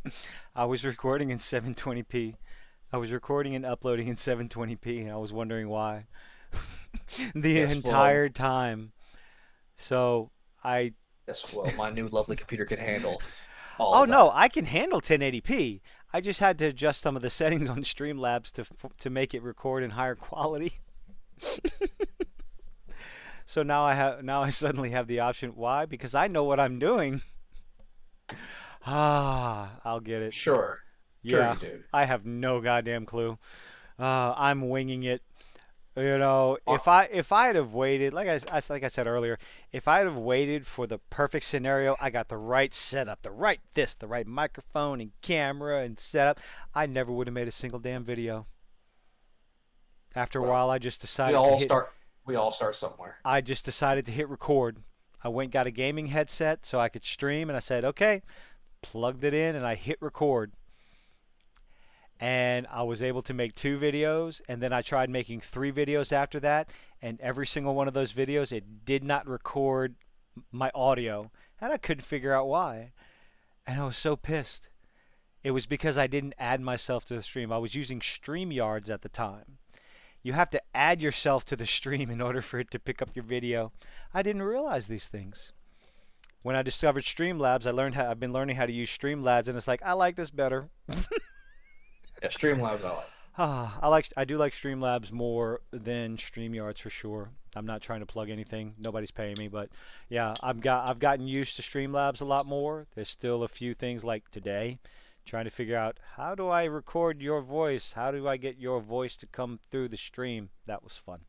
I was recording in 720p. I was recording and uploading in 720p, and I was wondering why the Yes, well, entire time. So I yes, well, my new lovely computer can handle all Oh of no, that. I can handle 1080p. I just had to adjust some of the settings on Streamlabs to make it record in higher quality. So now I suddenly have the option. Why? Because I know what I'm doing. Ah, I'll get it. Sure, sure Yeah, you do. I have no goddamn clue. I'm winging it. You know, Uh, if I'd have waited, like I said earlier, if I'd have waited for the perfect scenario, I got the right setup, the right microphone and camera and setup, I never would have made a single damn video. After a well, while, we all start. We all start somewhere. I just decided to hit record. I went and got a gaming headset so I could stream, and I said, okay, plugged it in, and I hit record. And I was able to make 2 videos, and then I tried making 3 videos after that, and every single one of those videos it did not record my audio, and I couldn't figure out why, and I was so pissed. It was because I didn't add myself to the stream. I was using StreamYards at the time. You have to add yourself to the stream in order for it to pick up your video. I didn't realize these things. When I discovered Streamlabs, I've been learning how to use Streamlabs, and it's like I like this better. Yeah, Streamlabs I like. I do like Streamlabs more than StreamYards for sure. I'm not trying to plug anything. Nobody's paying me, but yeah, I've gotten used to Streamlabs a lot more. There's still a few things like today, trying to figure out how do I record your voice? How do I get your voice to come through the stream? That was fun.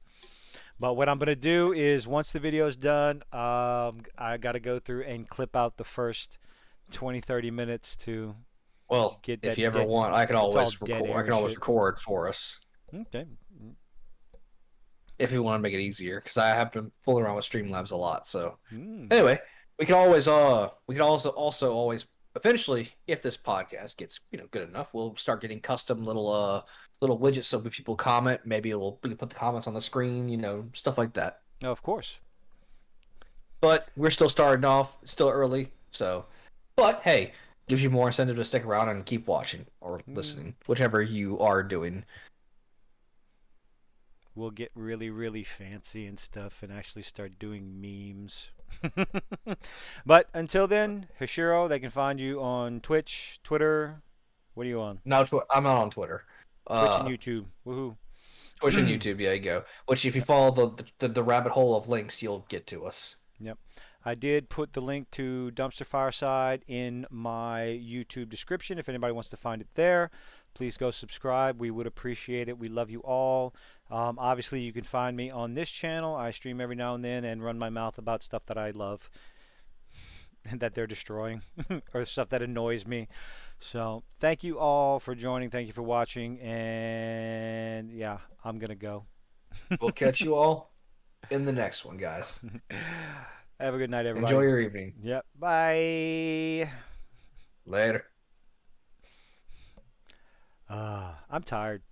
But what I'm gonna do is once the video's done, I gotta go through and clip out the first 20, 30 minutes to Well, get if you that ever dead. want, I can It's all always dead record. I air can always shit. record for us Okay. if you want to make it easier, because I have been fooling around with Streamlabs a lot. So Mm. anyway, we can also always eventually, if this podcast gets good enough, we'll start getting custom little widgets so when people comment, maybe we can put the comments on the screen, stuff like that. Oh, of course. But we're still starting off, it's still early, so. But hey, gives you more incentive to stick around and keep watching or Mm. listening, whichever you are doing. We'll get really, really fancy and stuff and actually start doing memes. But until then, Hashiro, they can find you on Twitch, Twitter. What are you on? Now, I'm not on Twitter. Twitch and Uh, YouTube. Woohoo. Twitch and YouTube, yeah, you go. Which, if you follow the rabbit hole of links, you'll get to us. Yep. I did put the link to Dumpster-Fireside in my YouTube description. If anybody wants to find it there, please go subscribe. We would appreciate it. We love you all. Obviously, you can find me on this channel. I stream every now and then and run my mouth about stuff that I love and that they're destroying or stuff that annoys me. So thank you all for joining. Thank you for watching. And yeah, I'm going to go. We'll catch you all in the next one, guys. Have a good night, Enjoy everybody. your evening. Yep. Bye. Later. I'm tired.